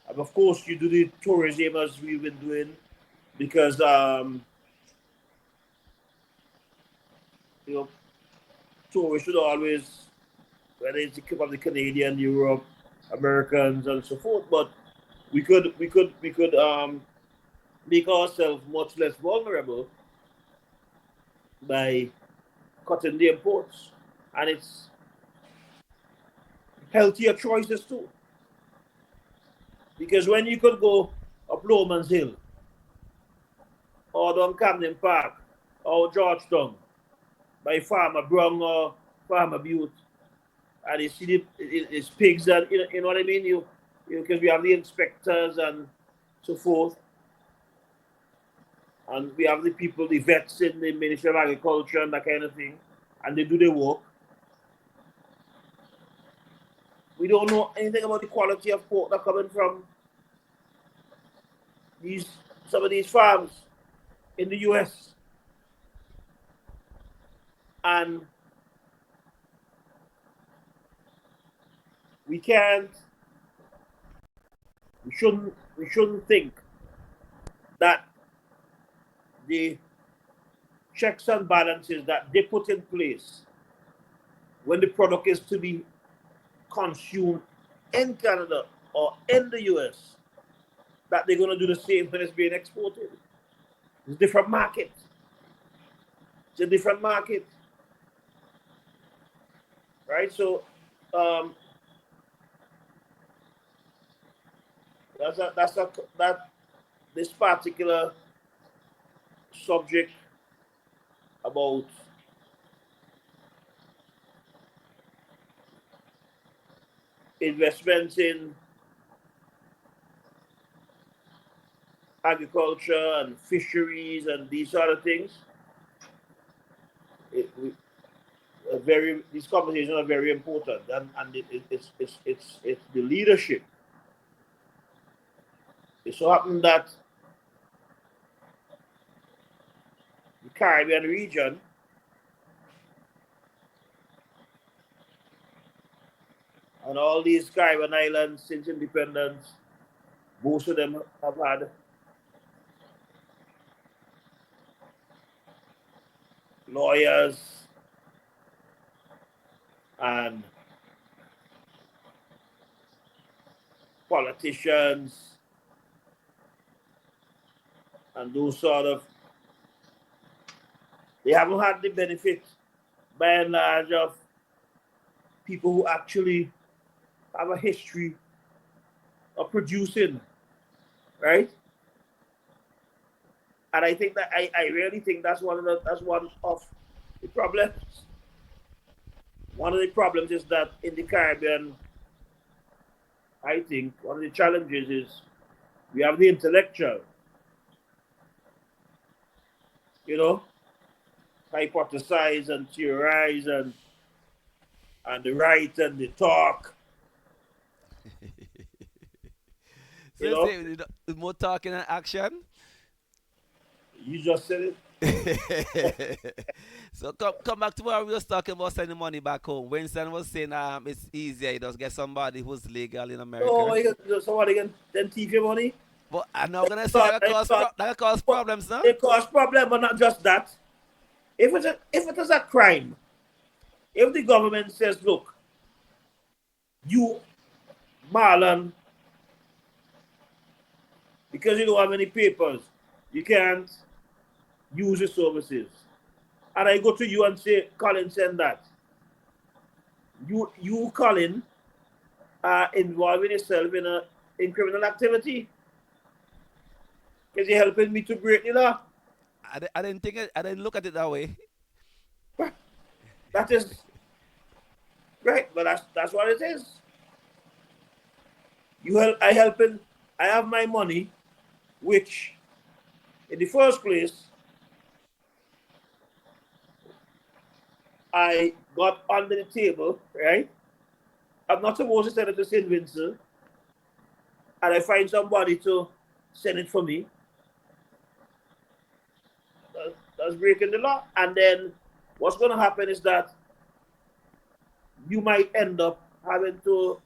And of course, you do the tourism as we've been doing because, you know, tourists should always, whether it's the Canadian, Europe, Americans, and so forth. But we could make ourselves much less vulnerable by cutting the imports, and it's healthier choices too. Because when you could go up Lowman's Hill or down Camden Park or Georgetown by Farmer Brown or Farmer Bute, and you see it's pigs and you know what I mean. You because we have the inspectors and so forth, and we have the people, the vets in the Ministry of Agriculture and that kind of thing, and they do their work. We don't know anything about the quality of pork that coming from some of these farms in the US. And we shouldn't think that the checks and balances that they put in place when the product is to be consumed in Canada or in the US, that they're going to do the same when it's being exported. It's a different market. It's a different market. Right? So that this particular subject about investments in agriculture and fisheries and these sort of things, these conversations are very important, and it's the leadership. It so happened that Caribbean region, and all these Caribbean islands since independence, most of them have had lawyers and politicians and those sort of, they haven't had the benefit by and large of people who actually have a history of producing, right? And I think that I really think that's one of the problems. One of the problems is that in the Caribbean, I think one of the challenges is we have the intellectual, you know, hypothesize and theorize and the write and the talk. So You know? say, more talking and action. You just said it. So come back to what we was talking about sending money back home. Winston was saying it's easier, you just get somebody who's legal in America. Oh, you got somebody can then thief your money. But I'm not gonna say that cause problems, no? It cause problem, but not just that. If it is a crime, if the government says, look, you, Marlon, because you don't have any papers, you can't use your services. And I go to you and say, Colin, send that. You Colin, are involving yourself in criminal activity. Because you're helping me to break the law. I didn't look at it that way. That is right, but that's what it is. I have my money, which in the first place I got under the table, right? I'm not supposed to send it to St. Vincent, and I find somebody to send it for me. That's breaking the law. And then what's going to happen is that you might end up having to,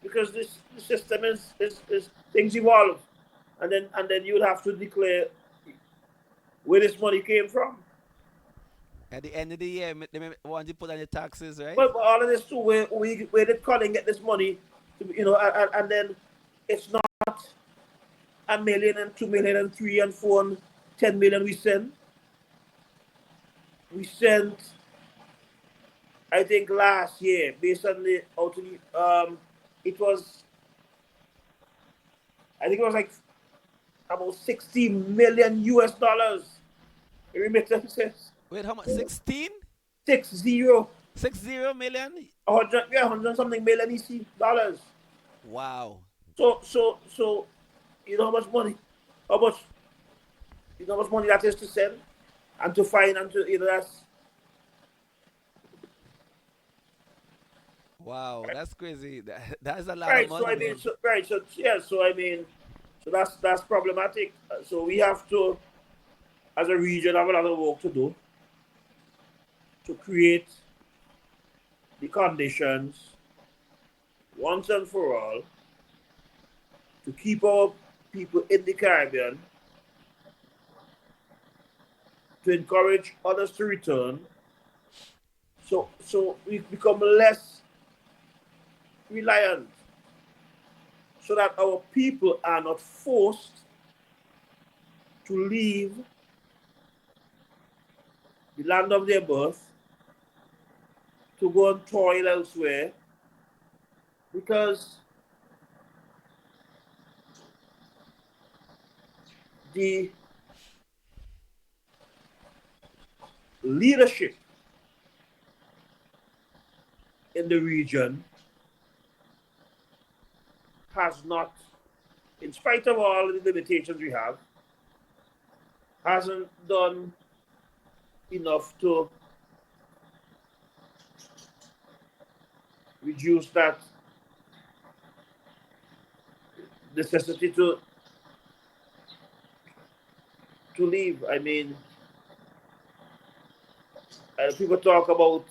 because the system is things evolve, and then you would have to declare where this money came from. At the end of the year, they may want to put on your taxes, right? But all of this too, where did Colin get this money? And then it's not $1 million and $2 million and $3 million and $4 million and $10 million we send. We sent, I think last year, based on the it was, I think it was like about $60 million in remittances. Wait, how much? 16? 60. 60 million? 100 something million EC dollars. Wow. So you know how much money? How much money that is to send and to find and to that's. Wow, that's crazy. That's a lot Right. of money. So I mean, so that's problematic. So we have to, as a region, have a lot of work to do to create the conditions once and for all to keep our people in the Caribbean, to encourage others to return, so we become less reliant, so that our people are not forced to leave the land of their birth to go and toil elsewhere, because the leadership in the region has not, in spite of all the limitations we have, hasn't done enough to reduce that necessity to leave. I mean, And people talk about,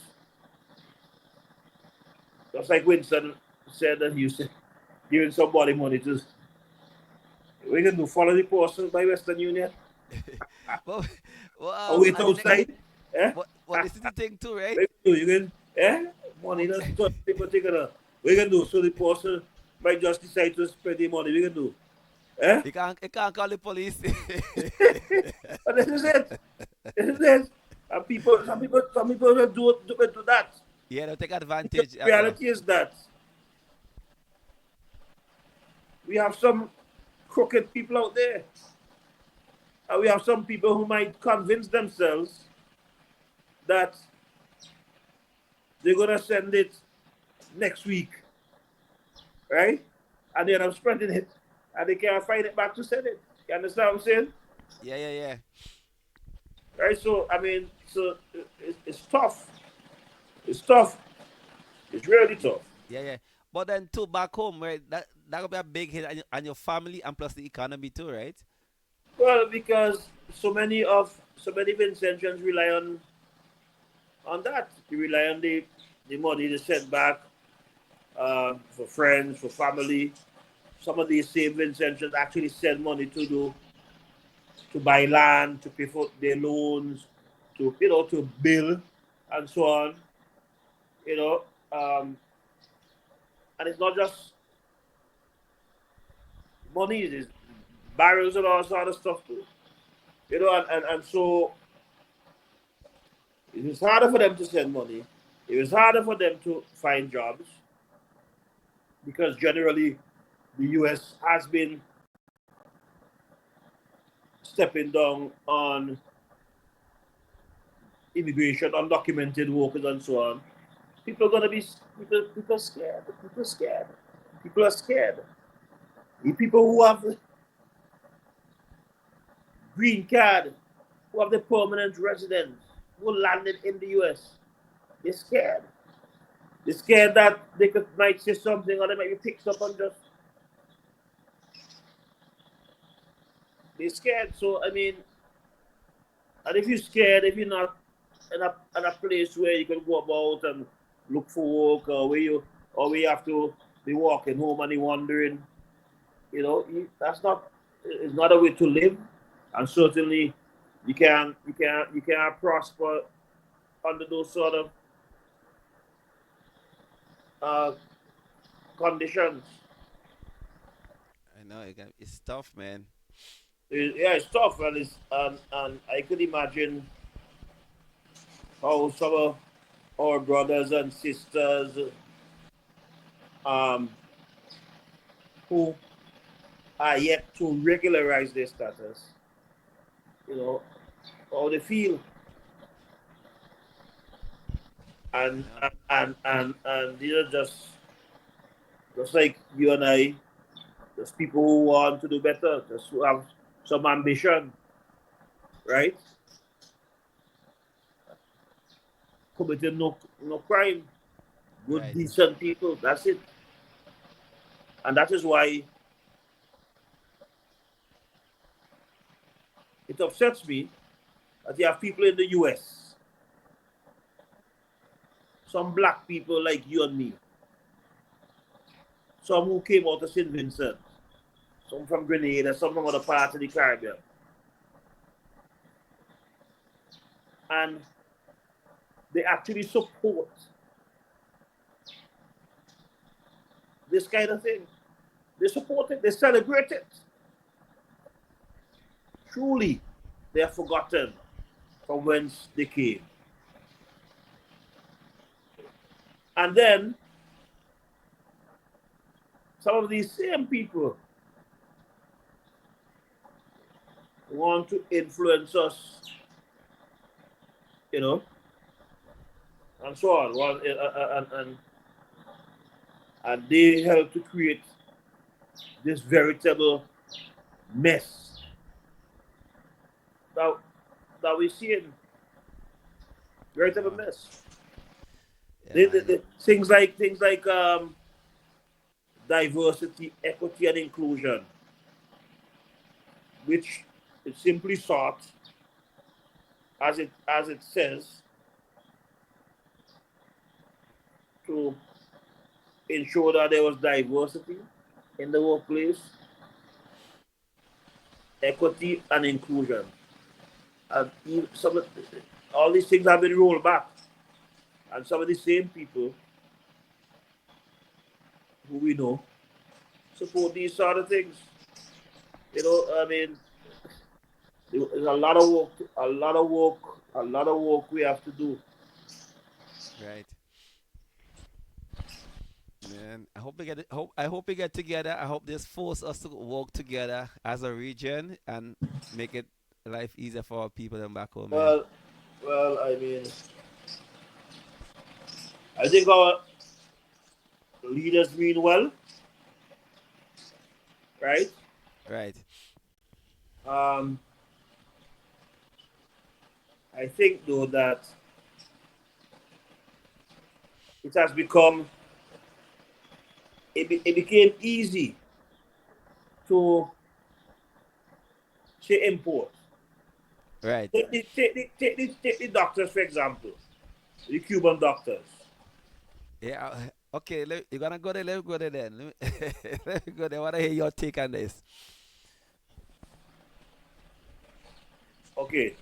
just like Winston said that you said, giving somebody money to, we can do follow the person by Western Union Well, or wait at the next, outside. Eh? what this is the thing too, right? What you can, money that's what people take it up. We can do so the person might just decide to spend the money. We can do. Eh? You can't call the police. But this is it. This is it. And people, some people will do that. Yeah, they'll take The advantage. Yeah. reality is that we have some crooked people out there. And we have some people who might convince themselves that they're going to send it next week. Right? And then I'm spreading it. And they can't find it back to send it. You understand what I'm saying? Yeah. Right? So, I mean, it's tough. It's tough. It's really tough. Yeah. But then too back home, right? That will be a big hit on your family and plus the economy too, right? Well, because so many Vincentians rely on that. You rely on the money they send back for friends, for family. Some of these same Vincentians actually send money to buy land, to pay for their loans, to build and so on. And it's not just money; it's barrels and all sort of stuff too. And so it is harder for them to send money. It is harder for them to find jobs because generally the US has been stepping down on immigration, undocumented workers, and so on. People are gonna be people scared. People are scared. People are scared. The people who have the green card, who have the permanent residence, who landed in the US, they're scared. They're scared that they might say something or they might be picked up and just. They're scared. So I mean, and if you're scared, if you're not in a place where you can go about and look for work, or where you have to be walking home and you're wondering, that's not. It's not a way to live, and certainly you can't prosper under those sort of conditions. I know it's tough, man. Yeah, it's tough, and I could imagine how some of our brothers and sisters um, who are yet to regularize their status, how they feel, and these are just like you and I, just people who want to do better, just who have some ambition, right? Committing no crime, good Right. decent people. That's it, and that is why it upsets me that you have people in the US, some black people like you and me, some who came out of St. Vincent, some from Grenada, some from other parts of the Caribbean. And they actually support this kind of thing. They support it, they celebrate it. Truly, they have forgotten from whence they came. And then, some of these same people want to influence us, and so on. And they help to create this veritable mess that we see in veritable mess. Things like diversity, equity, and inclusion, which is simply sought, as it says, to ensure that there was diversity in the workplace, equity and inclusion. And all these things have been rolled back. And some of the same people who we know support these sort of things. You know, I mean, there's a lot of work, a lot of work we have to do. Right. Man, I hope we get together. I hope this force us to work together as a region and make it life easier for our people them back home, man. Well, I mean, I think our leaders mean well, right? Right. Um, I think though that it has become it became easy to say import. Right. Take the doctors for example, the Cuban doctors. Yeah. Okay. You gonna go there? Let me go there then. Let me go there. I wanna hear your take on this. Okay,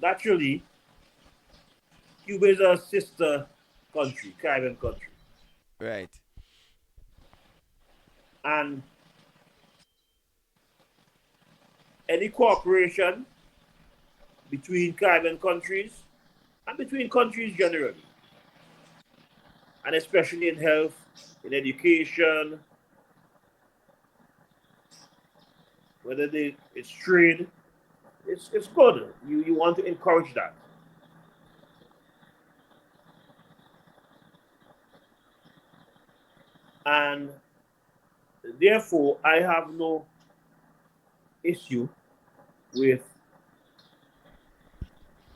naturally, Cuba is a sister country, Caribbean country, Right. and any cooperation between Caribbean countries and between countries generally, and especially in health, in education, whether it's trade, it's good. You want to encourage that. And therefore, I have no issue with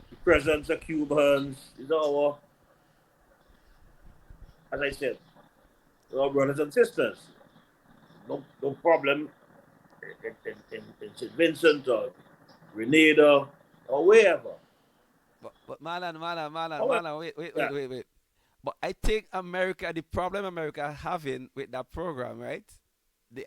the presence of Cubans. These are our, as I said, our brothers and sisters. No problem in St. Vincent or Grenada or wherever. But Marlon, However, yeah, wait. But I think America, the problem America having with that program, right?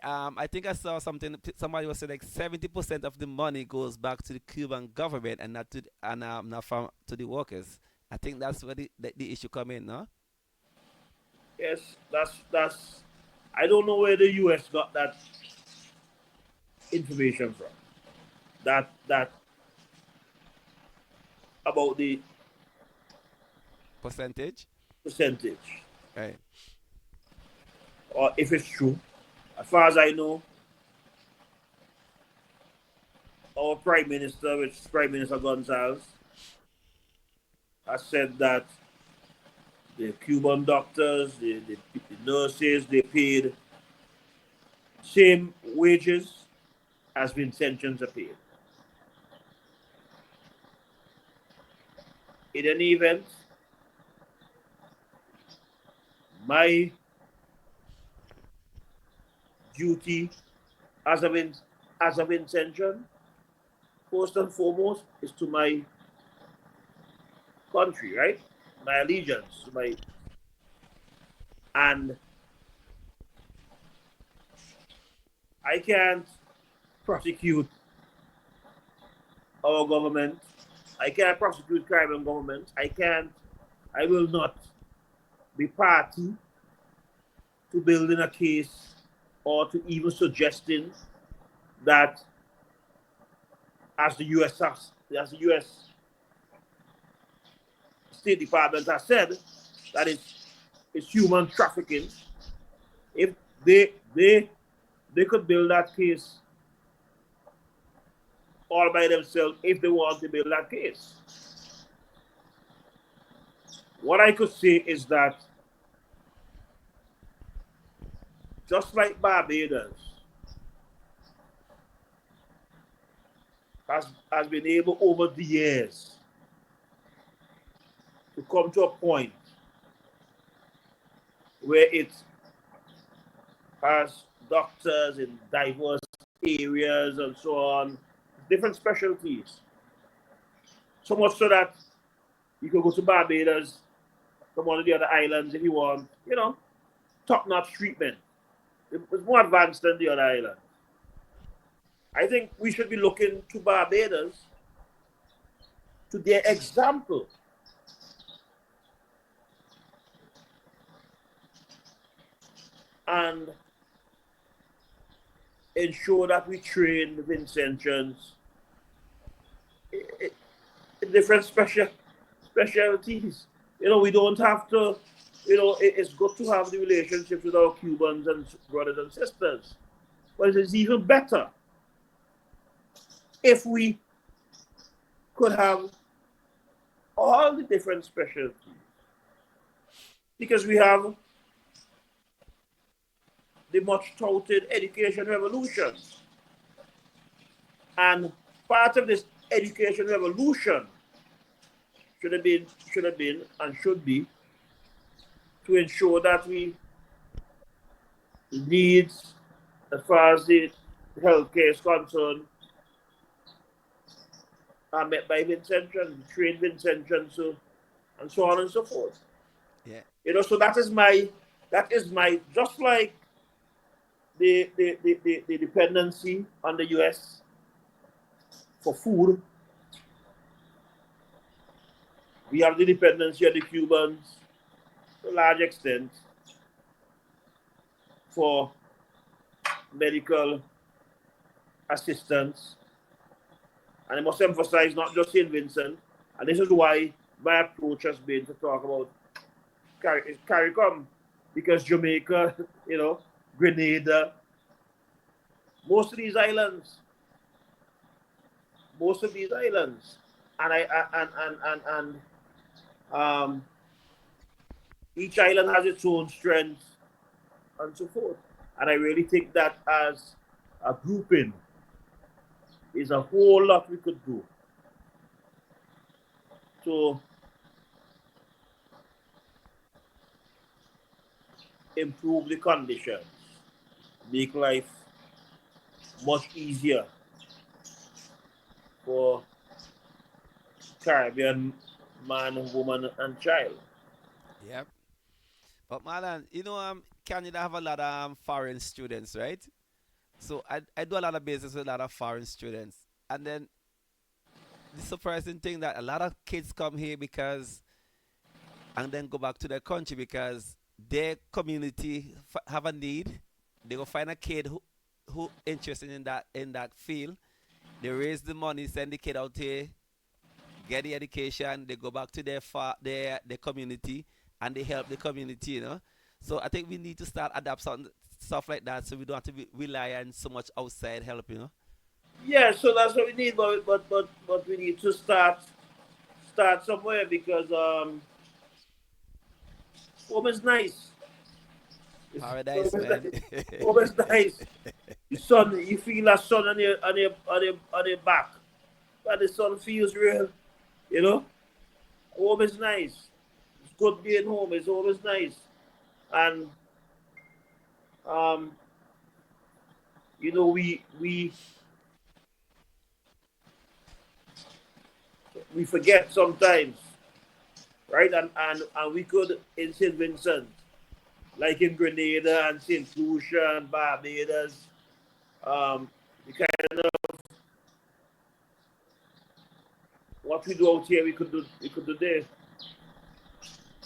I think I saw something. Somebody was saying like 70% of the money goes back to the Cuban government and not to not from to the workers. I think that's where the issue come in, no? yes, that's. I don't know where the U.S. got that information from. That about the Percentage, percentage, right? or if it's true. As far as I know, our Prime Minister, which is Prime Minister Gonzalez, has said that the Cuban doctors, the nurses, they paid same wages as Vincentians are paid. In any event, my duty as as a Vincentian, first and foremost, is to my country, right? My allegiance, and I can't prosecute our government. I can't prosecute Caribbean government. I will not be party to building a case or to even suggesting that as the US State Department has said, that it's human trafficking. If they could build that case all by themselves if they want to build that case. What I could say is that just like Barbados has been able over the years to come to a point where it has doctors in diverse areas and so on, different specialties. So much so that you can go to Barbados from one of the other islands if you want, top-notch treatment. It's more advanced than the other islands. I think we should be looking to Barbados to their example. And ensure that we train the Vincentians in different specialties. We don't have to, it's good to have the relationships with our Cubans and brothers and sisters. But it's even better if we could have all the different specialties. Because we have the much touted education revolution. And part of this education revolution should have been and should be to ensure that the needs as far as the healthcare is concerned are met by Vincentians, trained Vincentians, and so on and so forth. Yeah. So that is my just like the dependency on the US for food. We have the dependency on the Cubans to a large extent for medical assistance. And I must emphasize not just St. Vincent, and this is why my approach has been to talk about CARICOM, because Jamaica, Grenada, most of these islands, and each island has its own strengths and so forth. And I really think that as a grouping, is a whole lot we could do to improve the conditions, make life much easier for Caribbean man, woman, and child. Yep. But Marlon, Canada have a lot of foreign students, right? So I do a lot of business with a lot of foreign students. And then the surprising thing that a lot of kids come here because and then go back to their country because their community have a need. They go find a kid who interested in that field. They raise the money, send the kid out here, get the education. They go back to their community and they help the community. So I think we need to start adapt some stuff like that so we don't have to rely on so much outside help. Yeah, so that's what we need, but we need to start somewhere because home is nice. Paradise, man. Home is nice. The sun, you feel that sun on your back, but the sun feels real. Home is nice. It's good being home. It's always nice, and um, we forget sometimes, right? And we could in St. Vincent, like in Grenada and St. Lucia and Barbados, the kind of what we do out here, we could do there.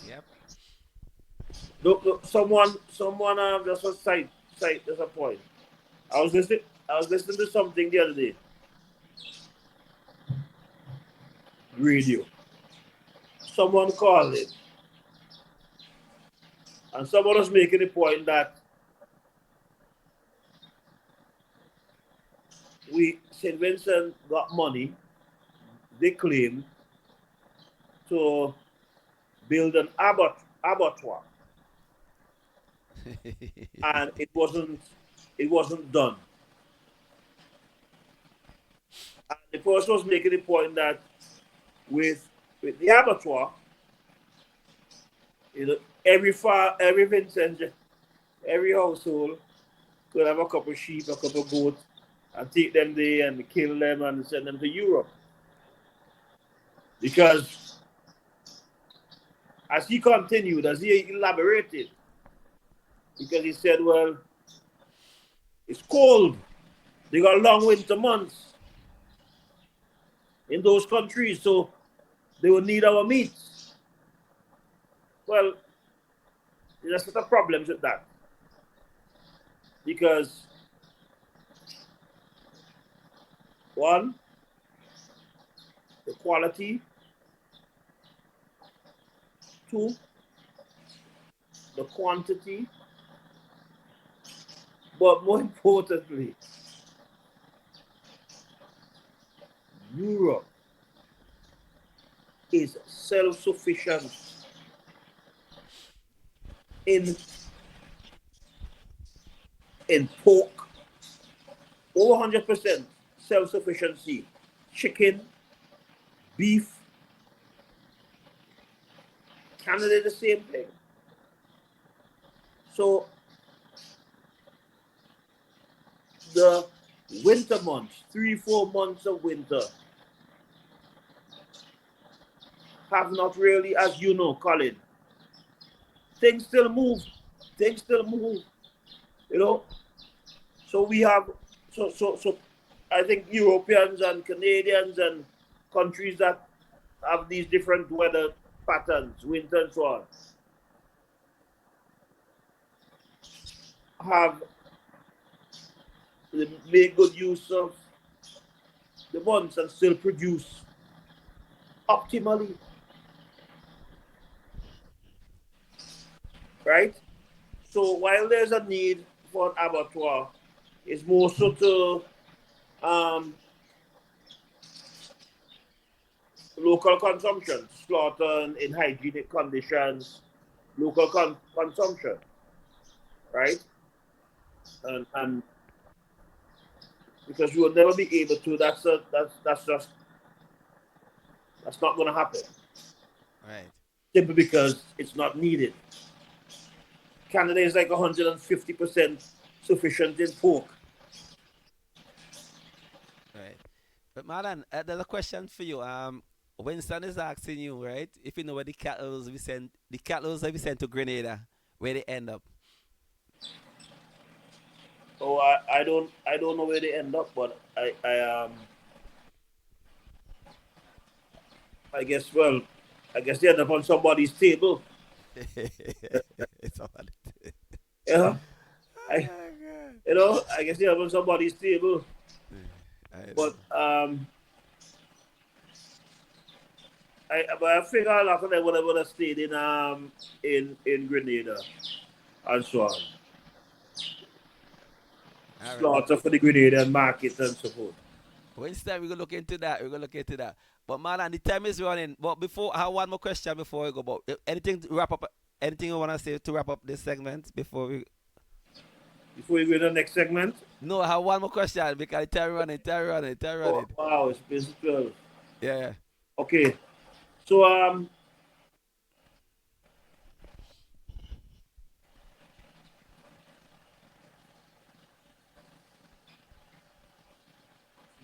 Yep. Look, someone, just a side, just a point. I was listening to something the other day, radio. Someone called it, and someone was making the point that St. Vincent got money, they claim, to build an abattoir, and it wasn't done. And the person was making the point that with the abattoir, every Vincent, every household could have a couple of sheep, a couple of goats, and take them there and kill them and send them to Europe. Because as he continued, as he elaborated, because he said, well, it's cold. They got long winter months in those countries, so they will need our meats. Well, there's a set of problems with that. Because, one, the quality. Two, the quantity. But more importantly, Europe is self-sufficient in pork, over 100% self-sufficiency. Chicken, beef, Canada the same thing. So the winter months, 3-4 months of winter, have not really, as you know, Colin, things still move. You know. So we have so I think Europeans and Canadians and countries that have these different weather patterns, winter and so on, have made good use of the months and still produce optimally. Right? So while there's a need for an abattoir, it's more so to local consumption, slaughter in hygienic conditions, local consumption, right? And because you will never be able to, that's not going to happen. Right. Simply because it's not needed. Canada is like 150% sufficient in pork. Right. But Marlon, there's a question for you. Winston is asking you, right? If you know where the cattle we sent to Grenada, where they end up. So I don't know where they end up, but I guess they end up on somebody's table. It's all Yeah. I I guess they end up on somebody's table. But I figure a lot of them would have stayed in Grenada and so on. Slaughter for the Grenadian market and so forth. Wednesday we're gonna look into that. But Marlon, the time is running. But before I have one more question before we go. But anything to wrap up? Anything you wanna say to wrap up this segment before we? Before we go to the next segment? No, I have one more question because the time running. Oh, wow, it's been 12. Yeah. Okay. So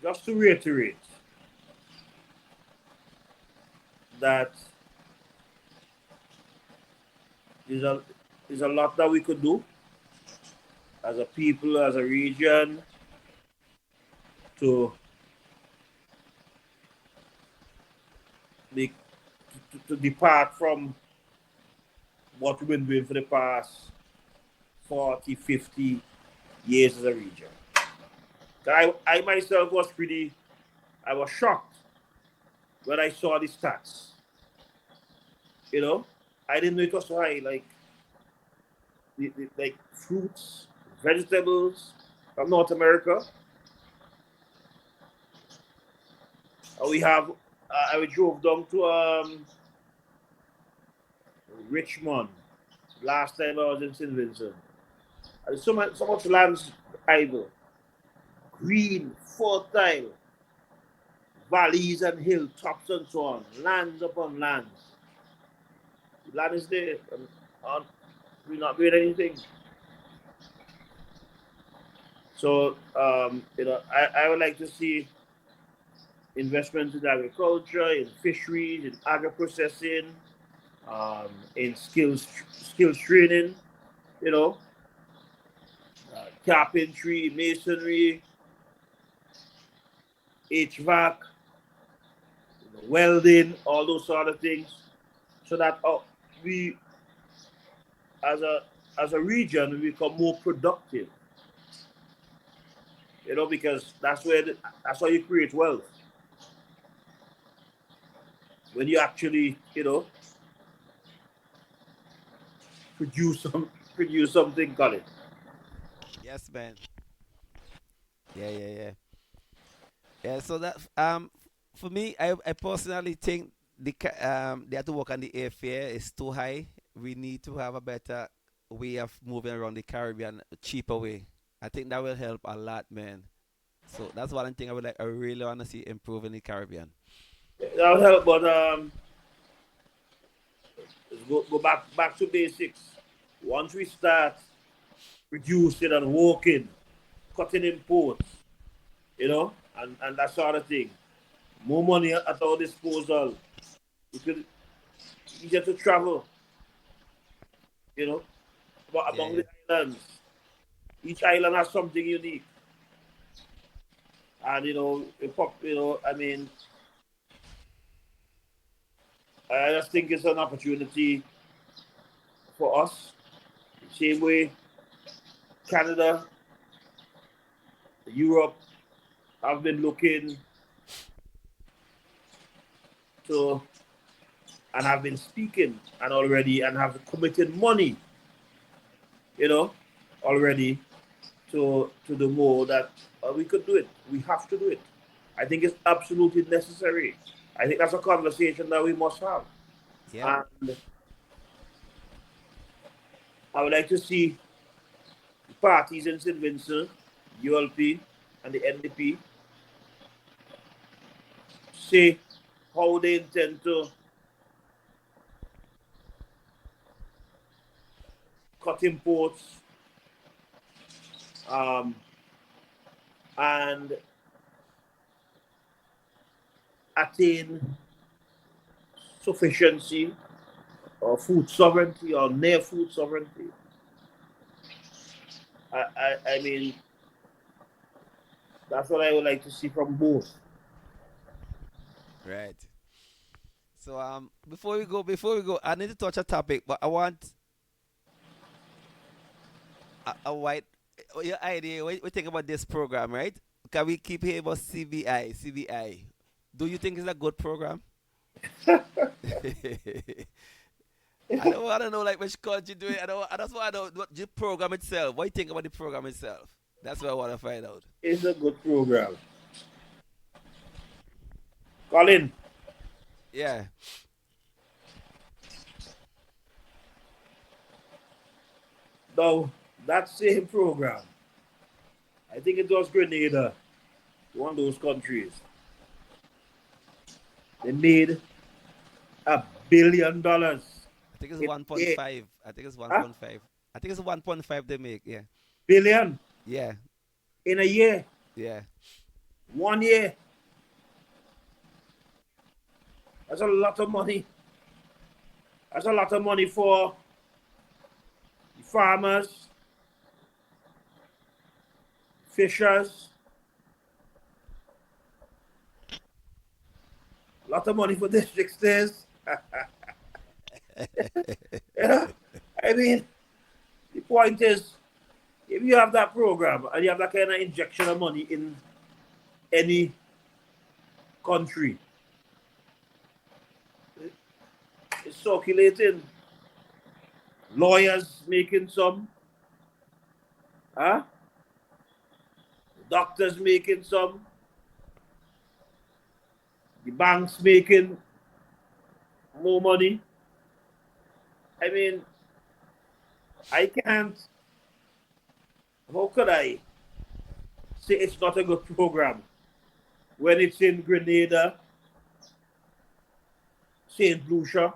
just to reiterate that there's a lot that we could do as a people, as a region, to make to depart from what we've been doing for the past 40, 50 years as a region. I myself was shocked when I saw the stats. You know, I didn't know it was so high. Like fruits, vegetables from North America. We have. I drove down to Richmond last time I was in St. Vincent. And so much land's idle, green, fertile, valleys and hilltops and so on, lands upon lands. The land is there, and we're not doing anything. So, I would like to see investments in agriculture, in fisheries, in agro processing, in skills training, you know, carpentry, masonry, HVAC, welding, all those sort of things, so that we, as a region, we become more productive. You know, because that's how you create wealth, when you actually, produce some produce something, Colin. Yes, man. Yeah, yeah, yeah. Yeah, so that for me, I personally think they have to work on the airfare. It's too high. We need to have a better way of moving around the Caribbean, a cheaper way. I think that will help a lot, man. So that's one thing I really want to see improve in the Caribbean. That would help, but let's go back to basics. Once we start reducing and working, cutting imports, and that sort of thing, more money at our disposal. We could easier to travel, you know, Yeah, among yeah, the islands. Each island has something unique, and I mean, I just think it's an opportunity for us. Same way Canada, Europe have been looking to, and have been speaking and already, and have committed money, you know, already to the more that we could do it. We have to do it. I think it's absolutely necessary. I think that's a conversation that we must have. yep, And I would like to see parties in St. Vincent, ULP, and the NDP say how they intend to cut imports, um, and attain sufficiency or food sovereignty or near food sovereignty. I mean, that's what I would like to see from both. right. So before we go, I need to touch a topic, but I want a white your idea. What you think about this program, right? Can we keep hearing about CBI? Do you think it's a good program? I don't know like which country do it. That's why I don't what the program itself. What do you think about the program itself? That's what I want to find out. It's a good program. Colin, Yeah. now that same program, I think it was Grenada, one of those countries. They made $1 billion I think it's in a year. 1.5. I think it's Huh? 1.5. I think it's 1.5 they make. Yeah. Billion Yeah. in a year. Yeah. 1 year. That's a lot of money. That's a lot of money for farmers, fishers. A lot of money for district stairs. Yeah. I mean, the point is, if you have that program and you have that kind of injection of money in any country, it's circulating. Lawyers making some, huh? Doctors making some, the banks making more money. I mean, I can't, how could I say it's not a good program when it's in Grenada, St. Lucia,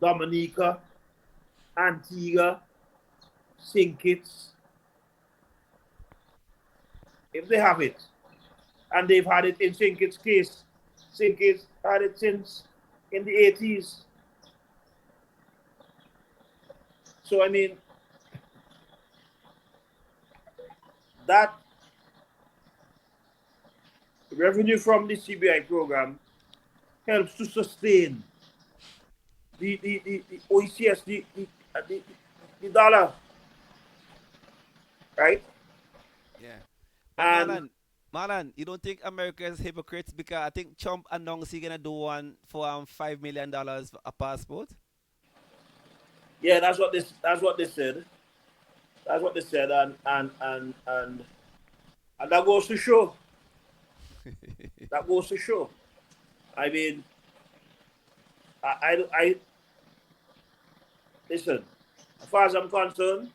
Dominica, Antigua, St. Kitts, if they have it, and they've had it in St. Kitts' case. St. Kitts had it since in the 80s. So I mean, that revenue from the CBI program helps to sustain the OECS, the dollar, right? Yeah. But And Marlon, you don't think America is hypocrites because I think Trump announced he's gonna do one for $5 million for a passport. yeah, that's what they said. That's what they said, and that goes to show. That goes to show. I mean, I listen. As far as I'm concerned,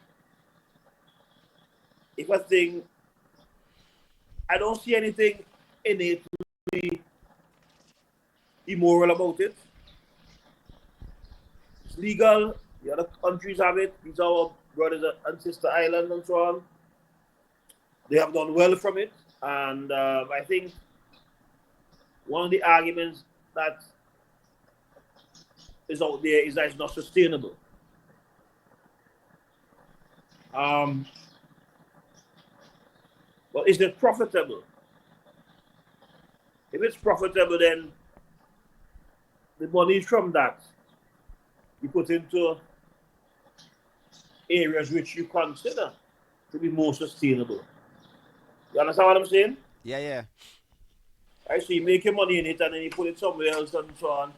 if I think I don't see anything innately immoral about it. It's legal. The other countries have it. These are our brothers and sister islands and so on. They have done well from it, and I think one of the arguments that is out there is that it's not sustainable. Um, but is it profitable? If it's profitable, then the money from that you put into areas which you consider to be more sustainable. You understand what I'm saying? Yeah, yeah. I see you make your money in it and then you put it somewhere else and so on,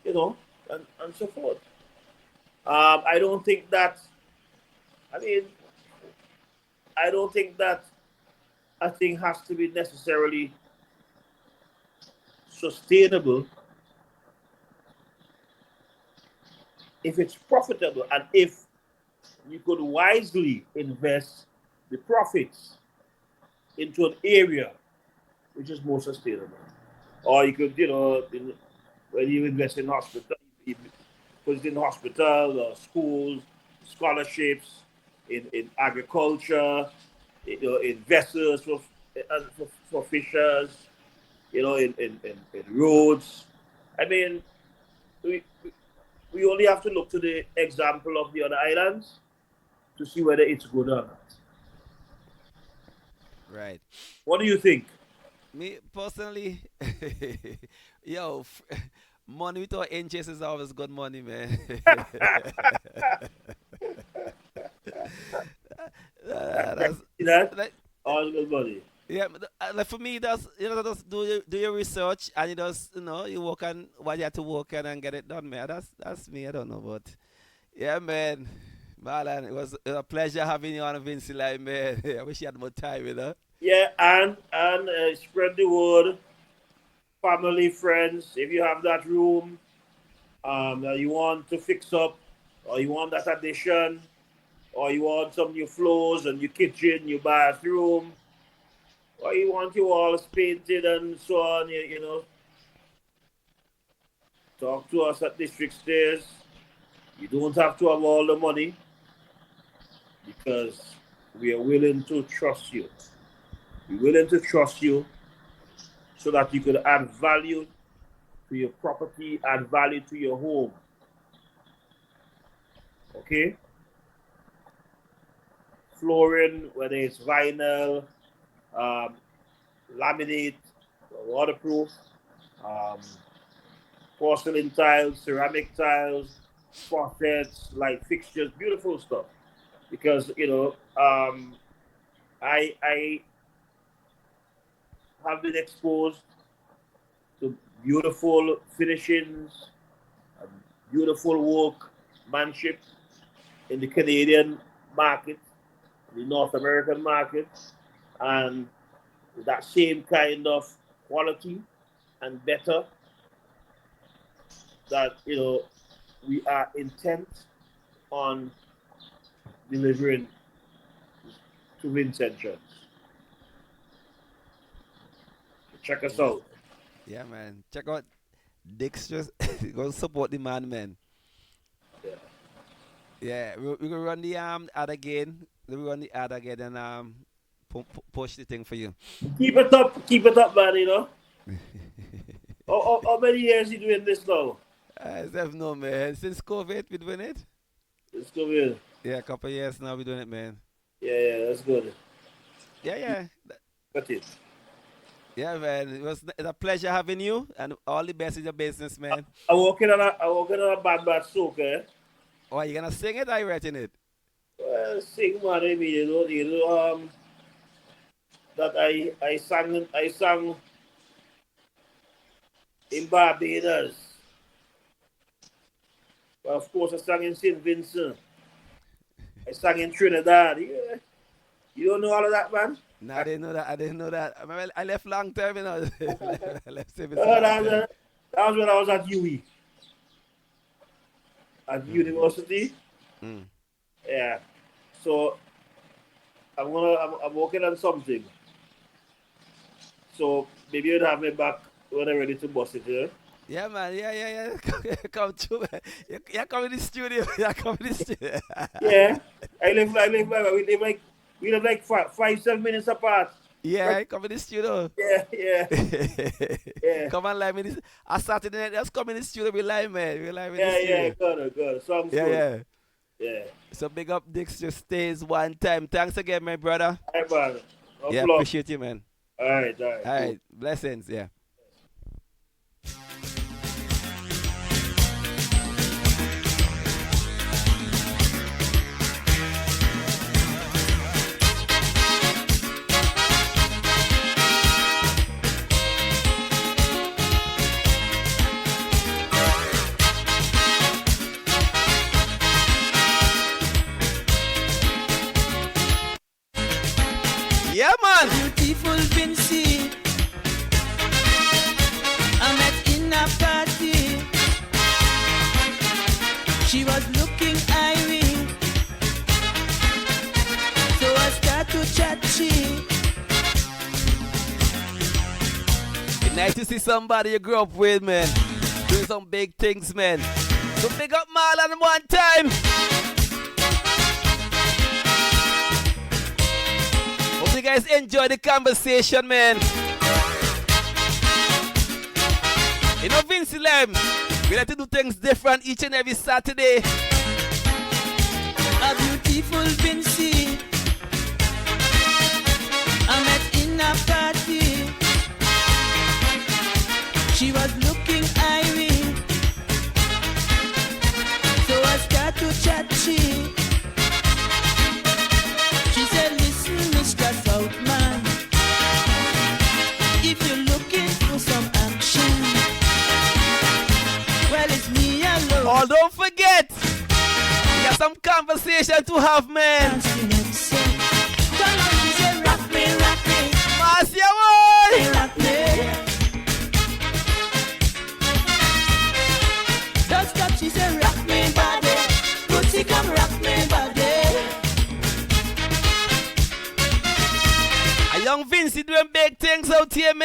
and so forth. I don't think that, I mean, I don't think that a thing has to be necessarily sustainable if it's profitable and if you could wisely invest the profits into an area which is more sustainable. Or you could, when you invest in hospital, you put it in hospital or schools, scholarships, in agriculture, in vessels for fishers, in roads. I mean, we, we only have to look to the example of the other islands to see whether it's good or not. Right. What do you think? Me personally, yo, money without interest is always good money, man. That's See that? like, All good money. yeah, like for me, that's just do your research and you just you work on what you have to work on and get it done, man. That's me. I don't know, but yeah, man. Marlon, it was a pleasure having you on Vinci Live, man. I wish you had more time, Yeah, and spread the word, family, friends. If you have that room that you want to fix up, or you want that addition, or you want some new floors and your kitchen, your bathroom, or you want your walls painted and so on, talk to us at District Stairs. You don't have to have all the money because we are willing to trust you. We're willing to trust you so that you could add value to your property, add value to your home. Okay? Flooring, whether it's vinyl, um, laminate, waterproof, um, porcelain tiles, ceramic tiles, faucets, light fixtures, beautiful stuff. Because I have been exposed to beautiful finishings, and beautiful workmanship in the Canadian market, the North American market, and that same kind of quality and better that we are intent on delivering to Vincentians. Check us yeah, out. yeah, man. Check out Dexter's. Go support the man, man. Yeah. Yeah, we gonna run the ad again. We run the ad again and push the thing for you. Keep it up, man. How many years you doing this now? I have no man since COVID we doing it. Let's go in. Yeah, a couple of years now we're doing it, man. Yeah, that's good. Yeah. Got it. Yeah, man. It's a pleasure having you, and all the best in your business, man. I working on a bad soak, eh? Oh, are you gonna sing it or are you writing it? Well, sing man, I mean, that I sang in Barbados. Well, of course, I sang in St. Vincent. I sang in Trinidad. You don't know all of that, man? No, I didn't know that. I didn't know that. I remember I left long time, you know. I left St. Vincent Uh, long that, time. that was when I was at UE. At university. Mm. Yeah. So I'm working on something. So maybe you'd have me back when I'm ready to bust it, yeah? Yeah, man. Yeah. Come true, man. You come in the studio. You come in the studio. Yeah. We live like 5-7 minutes apart. Yeah, Right. come in the studio. Yeah. Yeah. Come on, live in this. I Saturday night, let's come in the studio. We live, man. We live in the Yeah, studio. good. Sounds good. Yeah. So big up Dix just stays one time. Thanks again, my brother. All right, man. No Yeah, problem. appreciate you, man. All right. All right, blessings. Yeah. Yeah, man. Beautiful Vincy, I met in a party. She was looking irie, so I start to chat she. It's nice to see somebody you grew up with, man. Doing some big things, man. So big up Marlon one time. Hope you guys enjoy the conversation, man. You know, Vincy Lem, we like to do things different each and every Saturday. A beautiful Vincy, I met in a party. She was looking irie, so I start to chat she. She said, listen, Mr. Southman, if you're looking for some action, well, it's me alone. Oh, don't forget, we got some conversation to have, man. Come on, she said, rock me, Marcia, boy. rock me. Don't stop, she said, rock me body. Pussy, come rock me body. A young Vincy doing big things out here, man.